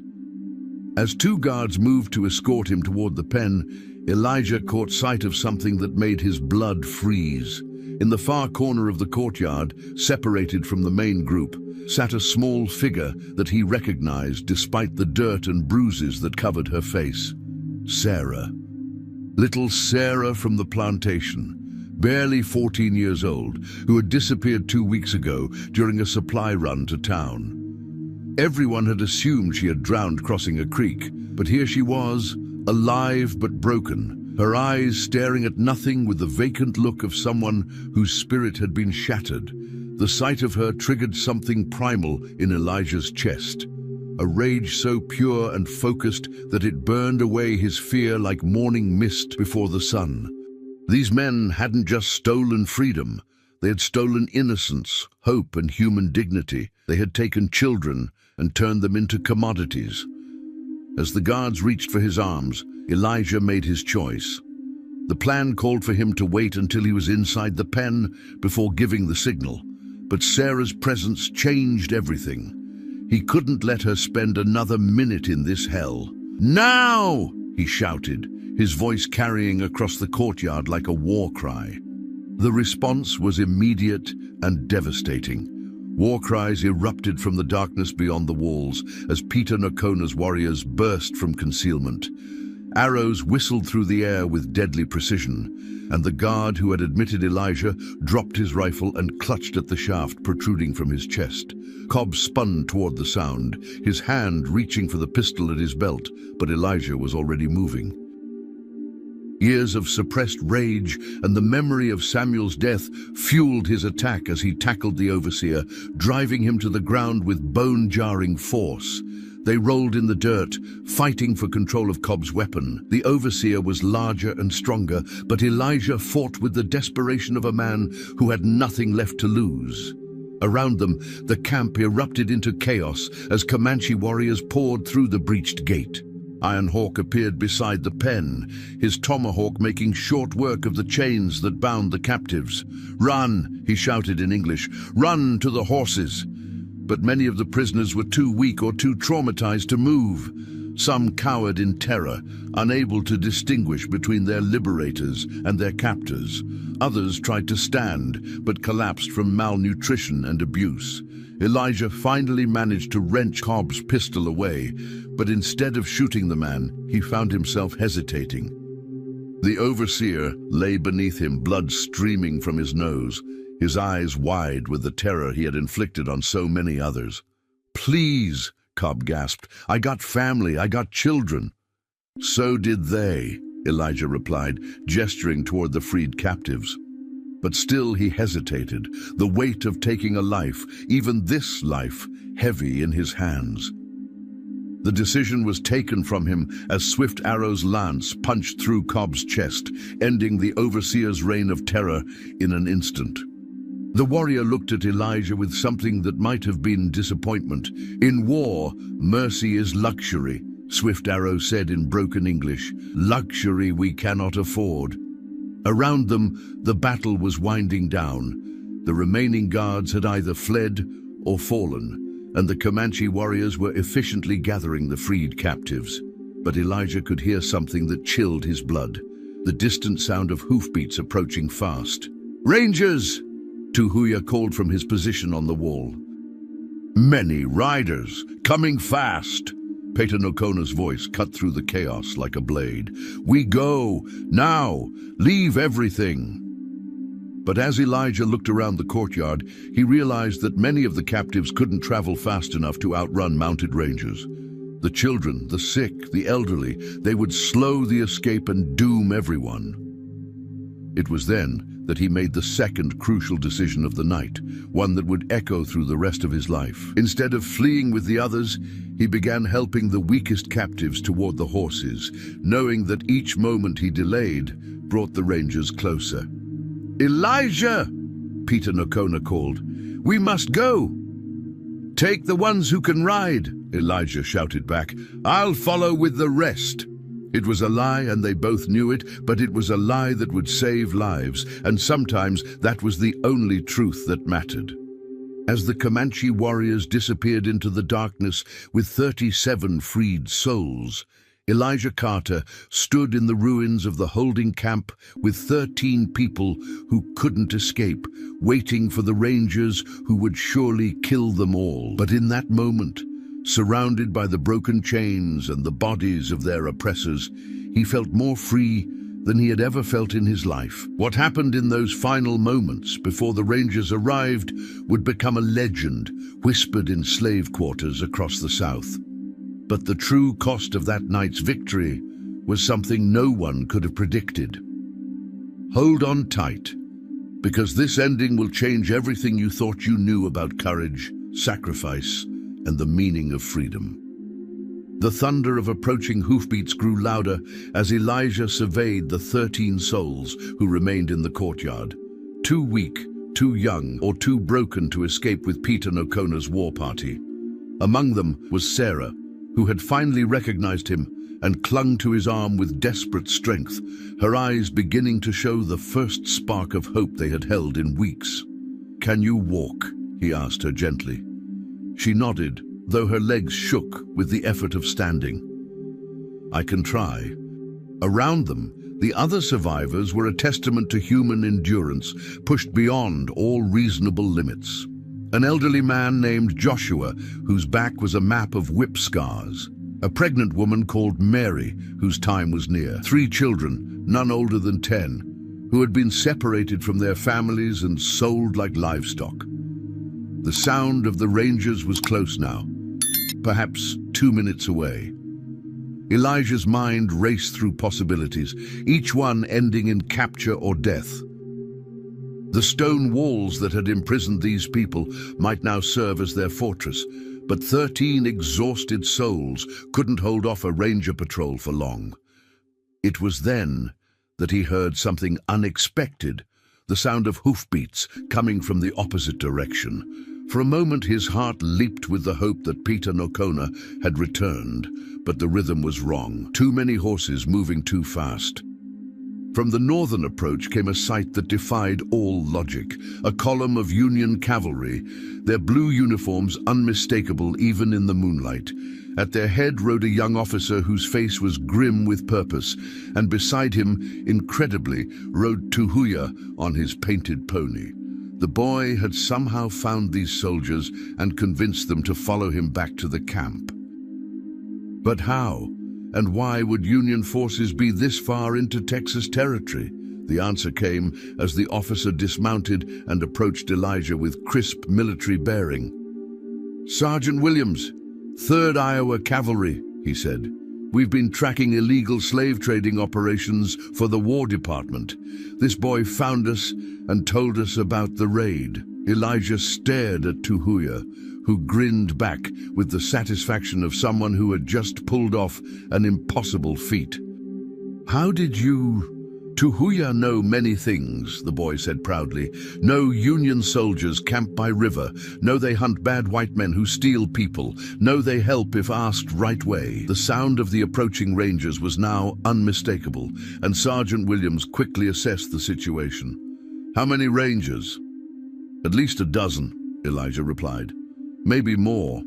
As 2 guards moved to escort him toward the pen, Elijah caught sight of something that made his blood freeze. In the far corner of the courtyard, separated from the main group, sat a small figure that he recognized despite the dirt and bruises that covered her face. Sarah. Little Sarah from the plantation, barely 14 years old, who had disappeared 2 weeks ago during a supply run to town. Everyone had assumed she had drowned crossing a creek, but here she was, alive but broken, her eyes staring at nothing with the vacant look of someone whose spirit had been shattered. The sight of her triggered something primal in Elijah's chest, a rage so pure and focused that it burned away his fear like morning mist before the sun. These men hadn't just stolen freedom. They had stolen innocence, hope, and human dignity. They had taken children and turned them into commodities. As the guards reached for his arms, Elijah made his choice. The plan called for him to wait until he was inside the pen before giving the signal, but Sarah's presence changed everything. He couldn't let her spend another minute in this hell. "Now!" he shouted, his voice carrying across the courtyard like a war cry. The response was immediate and devastating. War cries erupted from the darkness beyond the walls as Peter Nokona's warriors burst from concealment. Arrows whistled through the air with deadly precision, and the guard who had admitted Elijah dropped his rifle and clutched at the shaft protruding from his chest. Cobb spun toward the sound, his hand reaching for the pistol at his belt, but Elijah was already moving. Years of suppressed rage and the memory of Samuel's death fueled his attack as he tackled the overseer, driving him to the ground with bone-jarring force. They rolled in the dirt, fighting for control of Cobb's weapon. The overseer was larger and stronger, but Elijah fought with the desperation of a man who had nothing left to lose. Around them, the camp erupted into chaos as Comanche warriors poured through the breached gate. Iron Hawk appeared beside the pen, his tomahawk making short work of the chains that bound the captives. "Run!" he shouted in English. "Run to the horses!" But many of the prisoners were too weak or too traumatized to move. Some cowered in terror, unable to distinguish between their liberators and their captors. Others tried to stand, but collapsed from malnutrition and abuse. Elijah finally managed to wrench Cobb's pistol away, but instead of shooting the man, he found himself hesitating. The overseer lay beneath him, blood streaming from his nose, his eyes wide with the terror he had inflicted on so many others. "Please," Cobb gasped, "I got family, I got children." "So did they," Elijah replied, gesturing toward the freed captives. But still he hesitated, the weight of taking a life, even this life, heavy in his hands. The decision was taken from him as Swift Arrow's lance punched through Cobb's chest, ending the overseer's reign of terror in an instant. The warrior looked at Elijah with something that might have been disappointment. "In war, mercy is luxury," Swift Arrow said in broken English. "Luxury we cannot afford." Around them, the battle was winding down. The remaining guards had either fled or fallen, and the Comanche warriors were efficiently gathering the freed captives. But Elijah could hear something that chilled his blood, the distant sound of hoofbeats approaching fast. "Rangers!" Tuhuya called from his position on the wall. "Many riders, coming fast!" Peter Nokona's voice cut through the chaos like a blade. "We go, now, leave everything." But as Elijah looked around the courtyard, he realized that many of the captives couldn't travel fast enough to outrun mounted rangers. The children, the sick, the elderly, they would slow the escape and doom everyone. It was then that he made the second crucial decision of the night, one that would echo through the rest of his life. Instead of fleeing with the others, he began helping the weakest captives toward the horses, knowing that each moment he delayed brought the rangers closer. "Elijah!" Peter Nokona called. "We must go." "Take the ones who can ride," Elijah shouted back. "I'll follow with the rest." It was a lie, and they both knew it, but it was a lie that would save lives, and sometimes that was the only truth that mattered. As the Comanche warriors disappeared into the darkness with 37 freed souls, Elijah Carter stood in the ruins of the holding camp with 13 people who couldn't escape, waiting for the rangers who would surely kill them all. But in that moment, surrounded by the broken chains and the bodies of their oppressors, he felt more free than he had ever felt in his life. What happened in those final moments before the Rangers arrived would become a legend, whispered in slave quarters across the South. But the true cost of that night's victory was something no one could have predicted. Hold on tight, because this ending will change everything you thought you knew about courage, sacrifice, and the meaning of freedom. The thunder of approaching hoofbeats grew louder as Elijah surveyed the 13 souls who remained in the courtyard. Too weak, too young, or too broken to escape with Peter Nokona's war party. Among them was Sarah, who had finally recognized him and clung to his arm with desperate strength, her eyes beginning to show the first spark of hope they had held in weeks. "Can you walk?" he asked her gently. She nodded, though her legs shook with the effort of standing. "I can try." Around them, the other survivors were a testament to human endurance, pushed beyond all reasonable limits. An elderly man named Joshua, whose back was a map of whip scars. A pregnant woman called Mary, whose time was near. 3 children, none older than 10, who had been separated from their families and sold like livestock. The sound of the Rangers was close now, perhaps 2 minutes away. Elijah's mind raced through possibilities, each one ending in capture or death. The stone walls that had imprisoned these people might now serve as their fortress, but 13 exhausted souls couldn't hold off a ranger patrol for long. It was then that he heard something unexpected, the sound of hoofbeats coming from the opposite direction. For a moment his heart leaped with the hope that Peter Nokona had returned, but the rhythm was wrong. Too many horses moving too fast. From the northern approach came a sight that defied all logic, a column of Union cavalry, their blue uniforms unmistakable even in the moonlight. At their head rode a young officer whose face was grim with purpose, and beside him, incredibly, rode Tuhuya on his painted pony. The boy had somehow found these soldiers and convinced them to follow him back to the camp. But how? And why would Union forces be this far into Texas territory? The answer came as the officer dismounted and approached Elijah with crisp military bearing. "Sergeant Williams, 3rd Iowa Cavalry," he said. "We've been tracking illegal slave trading operations for the War Department. This boy found us and told us about the raid." Elijah stared at Tuhuya, who grinned back with the satisfaction of someone who had just pulled off an impossible feat. "How did you—" "Tuhuya know many things," the boy said proudly. "Know Union soldiers camp by river. Know they hunt bad white men who steal people. Know they help if asked right way." The sound of the approaching Rangers was now unmistakable, and Sergeant Williams quickly assessed the situation. "How many Rangers?" "At least a dozen," Elijah replied. "Maybe more."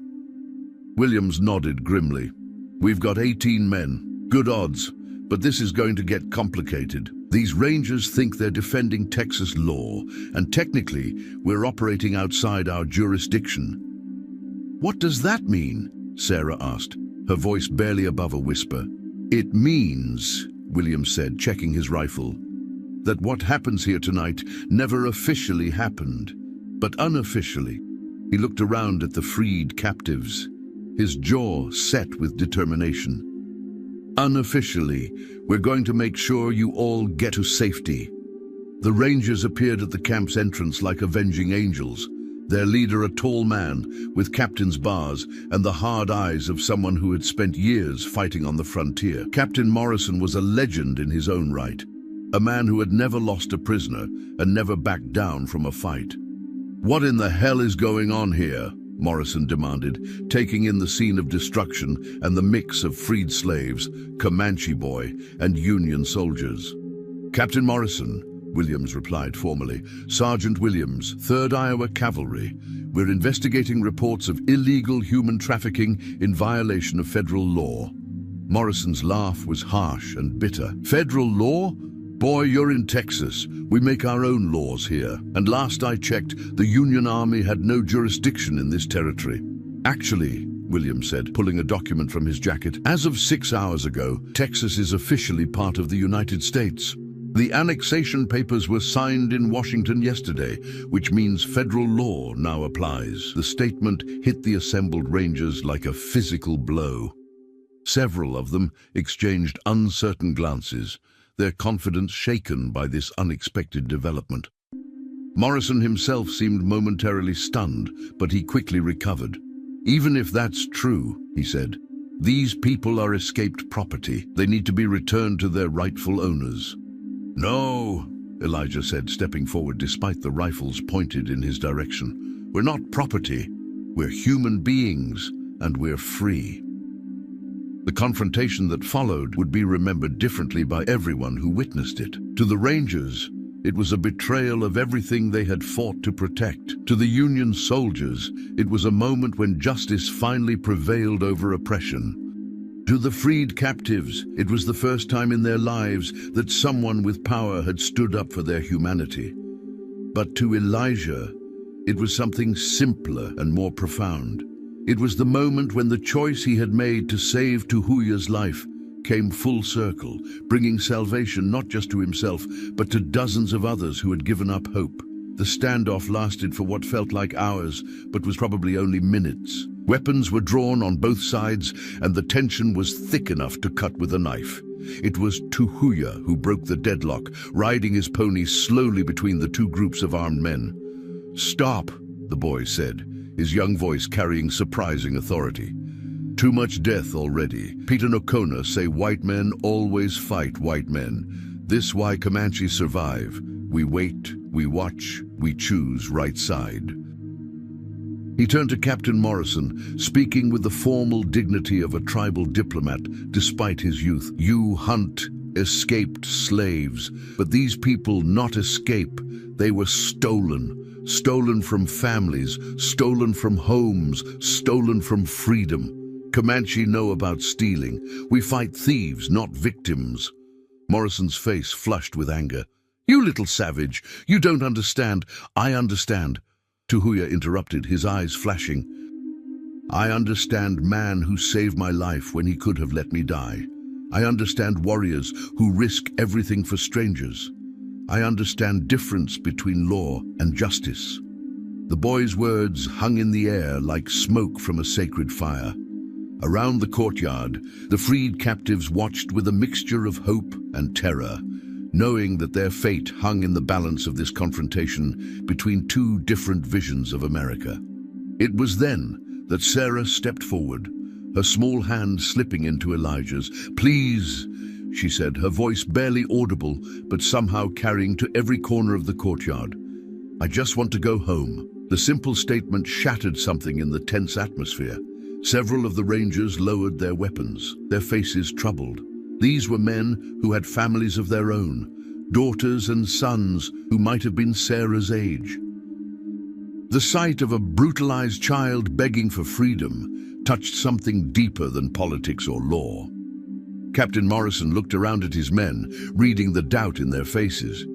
Williams nodded grimly. "We've got 18 men. Good odds. But this is going to get complicated. These Rangers think they're defending Texas law, and technically, we're operating outside our jurisdiction." "What does that mean?" Sarah asked, her voice barely above a whisper. "It means," Williams said, checking his rifle, "that what happens here tonight never officially happened, but unofficially." He looked around at the freed captives, his jaw set with determination. "Unofficially, we're going to make sure you all get to safety." The Rangers appeared at the camp's entrance like avenging angels, their leader a tall man with captain's bars and the hard eyes of someone who had spent years fighting on the frontier. Captain Morrison was a legend in his own right, a man who had never lost a prisoner and never backed down from a fight. "What in the hell is going on here?" Morrison demanded, taking in the scene of destruction and the mix of freed slaves, Comanche boy, and Union soldiers. "Captain Morrison," Williams replied formally, "Sergeant Williams, 3rd Iowa Cavalry. We're investigating reports of illegal human trafficking in violation of federal law." Morrison's laugh was harsh and bitter. "Federal law? Boy, you're in Texas. We make our own laws here. And last I checked, the Union Army had no jurisdiction in this territory." "Actually," Williams said, pulling a document from his jacket, "as of 6 hours ago, Texas is officially part of the United States. The annexation papers were signed in Washington yesterday, which means federal law now applies." The statement hit the assembled Rangers like a physical blow. Several of them exchanged uncertain glances, their confidence shaken by this unexpected development. Morrison himself seemed momentarily stunned, but he quickly recovered. "Even if that's true," he said, "these people are escaped property. They need to be returned to their rightful owners." "No," Elijah said, stepping forward despite the rifles pointed in his direction. "We're not property. We're human beings, and we're free." The confrontation that followed would be remembered differently by everyone who witnessed it. To the Rangers, it was a betrayal of everything they had fought to protect. To the Union soldiers, it was a moment when justice finally prevailed over oppression. To the freed captives, it was the first time in their lives that someone with power had stood up for their humanity. But to Elijah, it was something simpler and more profound. It was the moment when the choice he had made to save Tuhuya's life came full circle, bringing salvation not just to himself, but to dozens of others who had given up hope. The standoff lasted for what felt like hours, but was probably only minutes. Weapons were drawn on both sides, and the tension was thick enough to cut with a knife. It was Tuhuya who broke the deadlock, riding his pony slowly between the two groups of armed men. "Stop," the boy said, his young voice carrying surprising authority. "Too much death already. Peter Nokona say white men always fight white men. This why Comanche survive. We wait, we watch, we choose right side." He turned to Captain Morrison, speaking with the formal dignity of a tribal diplomat despite his youth. "You hunt escaped slaves, but these people not escape. They were stolen. Stolen from families, stolen from homes, stolen from freedom. Comanche know about stealing. We fight thieves, not victims." Morrison's face flushed with anger. "You little savage, you don't understand." "I understand," Tuhuya interrupted, his eyes flashing. "I understand man who saved my life when he could have let me die. I understand warriors who risk everything for strangers. I understand difference between law and justice." The boy's words hung in the air like smoke from a sacred fire. Around the courtyard, the freed captives watched with a mixture of hope and terror, knowing that their fate hung in the balance of this confrontation between two different visions of America. It was then that Sarah stepped forward, her small hand slipping into Elijah's. "Please," she said, her voice barely audible, but somehow carrying to every corner of the courtyard. "I just want to go home." The simple statement shattered something in the tense atmosphere. Several of the Rangers lowered their weapons, their faces troubled. These were men who had families of their own, daughters and sons who might have been Sarah's age. The sight of a brutalized child begging for freedom touched something deeper than politics or law. Captain Morrison looked around at his men, reading the doubt in their faces.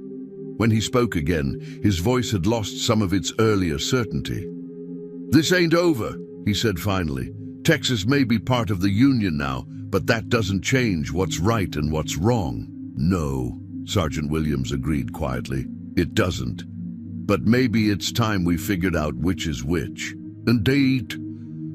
When he spoke again, his voice had lost some of its earlier certainty. "This ain't over," he said finally. "Texas may be part of the Union now, but that doesn't change what's right and what's wrong." "No," Sergeant Williams agreed quietly. "It doesn't. But maybe it's time we figured out which is which." Indeed,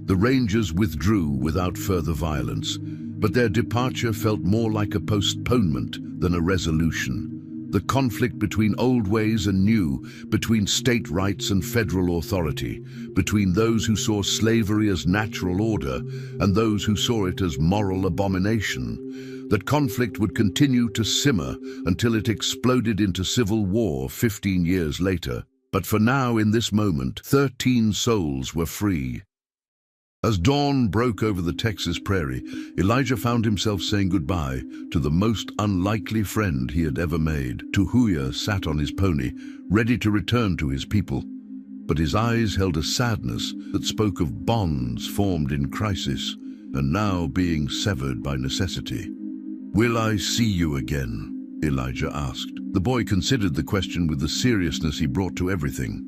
the Rangers withdrew without further violence, but their departure felt more like a postponement than a resolution. The conflict between old ways and new, between state rights and federal authority, between those who saw slavery as natural order and those who saw it as moral abomination, that conflict would continue to simmer until it exploded into civil war 15 years later. But for now, in this moment, 13 souls were free. As dawn broke over the Texas prairie, Elijah found himself saying goodbye to the most unlikely friend he had ever made. Tuhuya sat on his pony, ready to return to his people, but his eyes held a sadness that spoke of bonds formed in crisis and now being severed by necessity. "Will I see you again?" Elijah asked. The boy considered the question with the seriousness he brought to everything.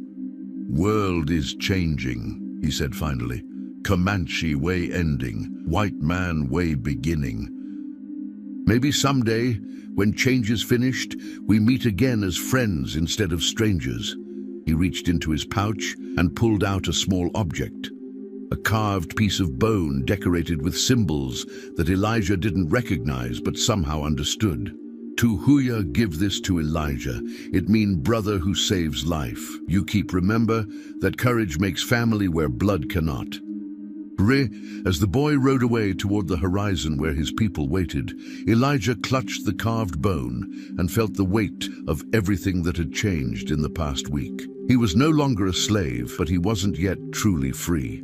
"World is changing," he said finally. "Comanche way ending, white man way beginning. Maybe someday, when change is finished, we meet again as friends instead of strangers." He reached into his pouch and pulled out a small object, a carved piece of bone decorated with symbols that Elijah didn't recognize but somehow understood. "Tuhuya give this to Elijah. It mean brother who saves life. You keep remember that courage makes family where blood cannot." As the boy rode away toward the horizon where his people waited, Elijah clutched the carved bone and felt the weight of everything that had changed in the past week. He was no longer a slave, but he wasn't yet truly free.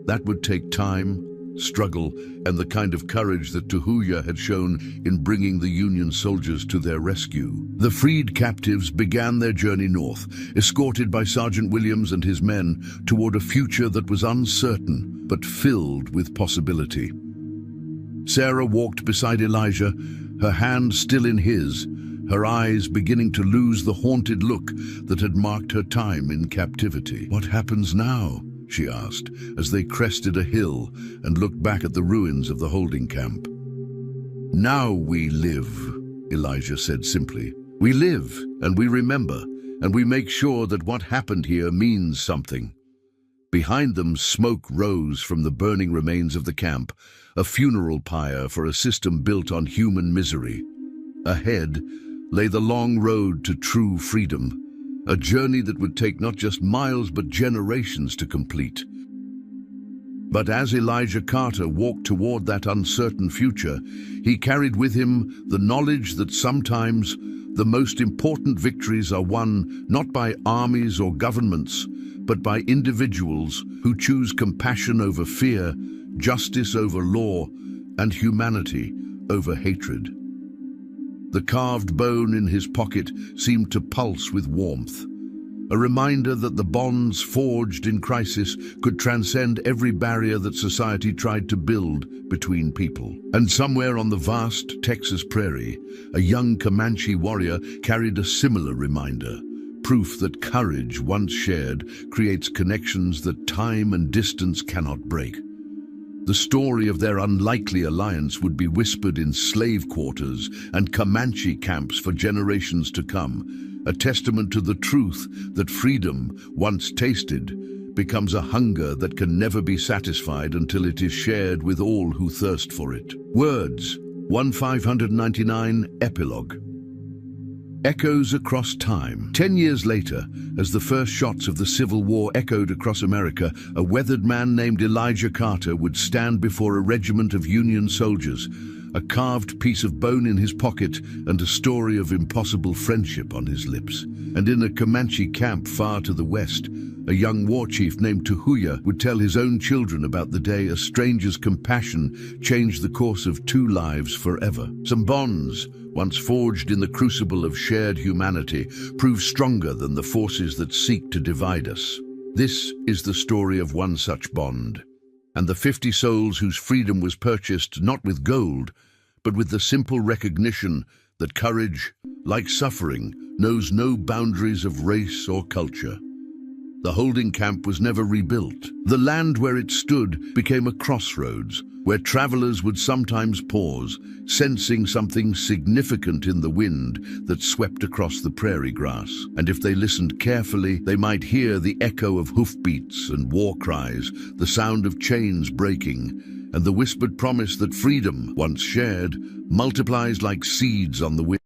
That would take time struggle, and the kind of courage that Tahuya had shown in bringing the Union soldiers to their rescue. The freed captives began their journey north, escorted by Sergeant Williams and his men toward a future that was uncertain but filled with possibility. Sarah walked beside Elijah, her hand still in his, her eyes beginning to lose the haunted look that had marked her time in captivity. "What happens now?" she asked, as they crested a hill and looked back at the ruins of the holding camp. "Now we live," Elijah said simply. "We live, and we remember, and we make sure that what happened here means something." Behind them, smoke rose from the burning remains of the camp, a funeral pyre for a system built on human misery. Ahead lay the long road to true freedom, a journey that would take not just miles but generations to complete. But as Elijah Carter walked toward that uncertain future, he carried with him the knowledge that sometimes the most important victories are won not by armies or governments, but by individuals who choose compassion over fear, justice over law, and humanity over hatred. The carved bone in his pocket seemed to pulse with warmth, a reminder that the bonds forged in crisis could transcend every barrier that society tried to build between people. And somewhere on the vast Texas prairie, a young Comanche warrior carried a similar reminder, proof that courage once shared creates connections that time and distance cannot break. The story of their unlikely alliance would be whispered in slave quarters and Comanche camps for generations to come, a testament to the truth that freedom, once tasted, becomes a hunger that can never be satisfied until it is shared with all who thirst for it. Words, 1599, Epilogue. Echoes across time. 10 years later, as the first shots of the Civil War echoed across America, a weathered man named Elijah Carter would stand before a regiment of Union soldiers, a carved piece of bone in his pocket and a story of impossible friendship on his lips. And in a Comanche camp far to the west, a young war chief named Tahuya would tell his own children about the day a stranger's compassion changed the course of two lives forever. Some bonds, once forged in the crucible of shared humanity, prove stronger than the forces that seek to divide us. This is the story of one such bond, and the 50 souls whose freedom was purchased not with gold, but with the simple recognition that courage, like suffering, knows no boundaries of race or culture. The holding camp was never rebuilt. The land where it stood became a crossroads, where travelers would sometimes pause, sensing something significant in the wind that swept across the prairie grass. And if they listened carefully, they might hear the echo of hoofbeats and war cries, the sound of chains breaking, and the whispered promise that freedom, once shared, multiplies like seeds on the wind.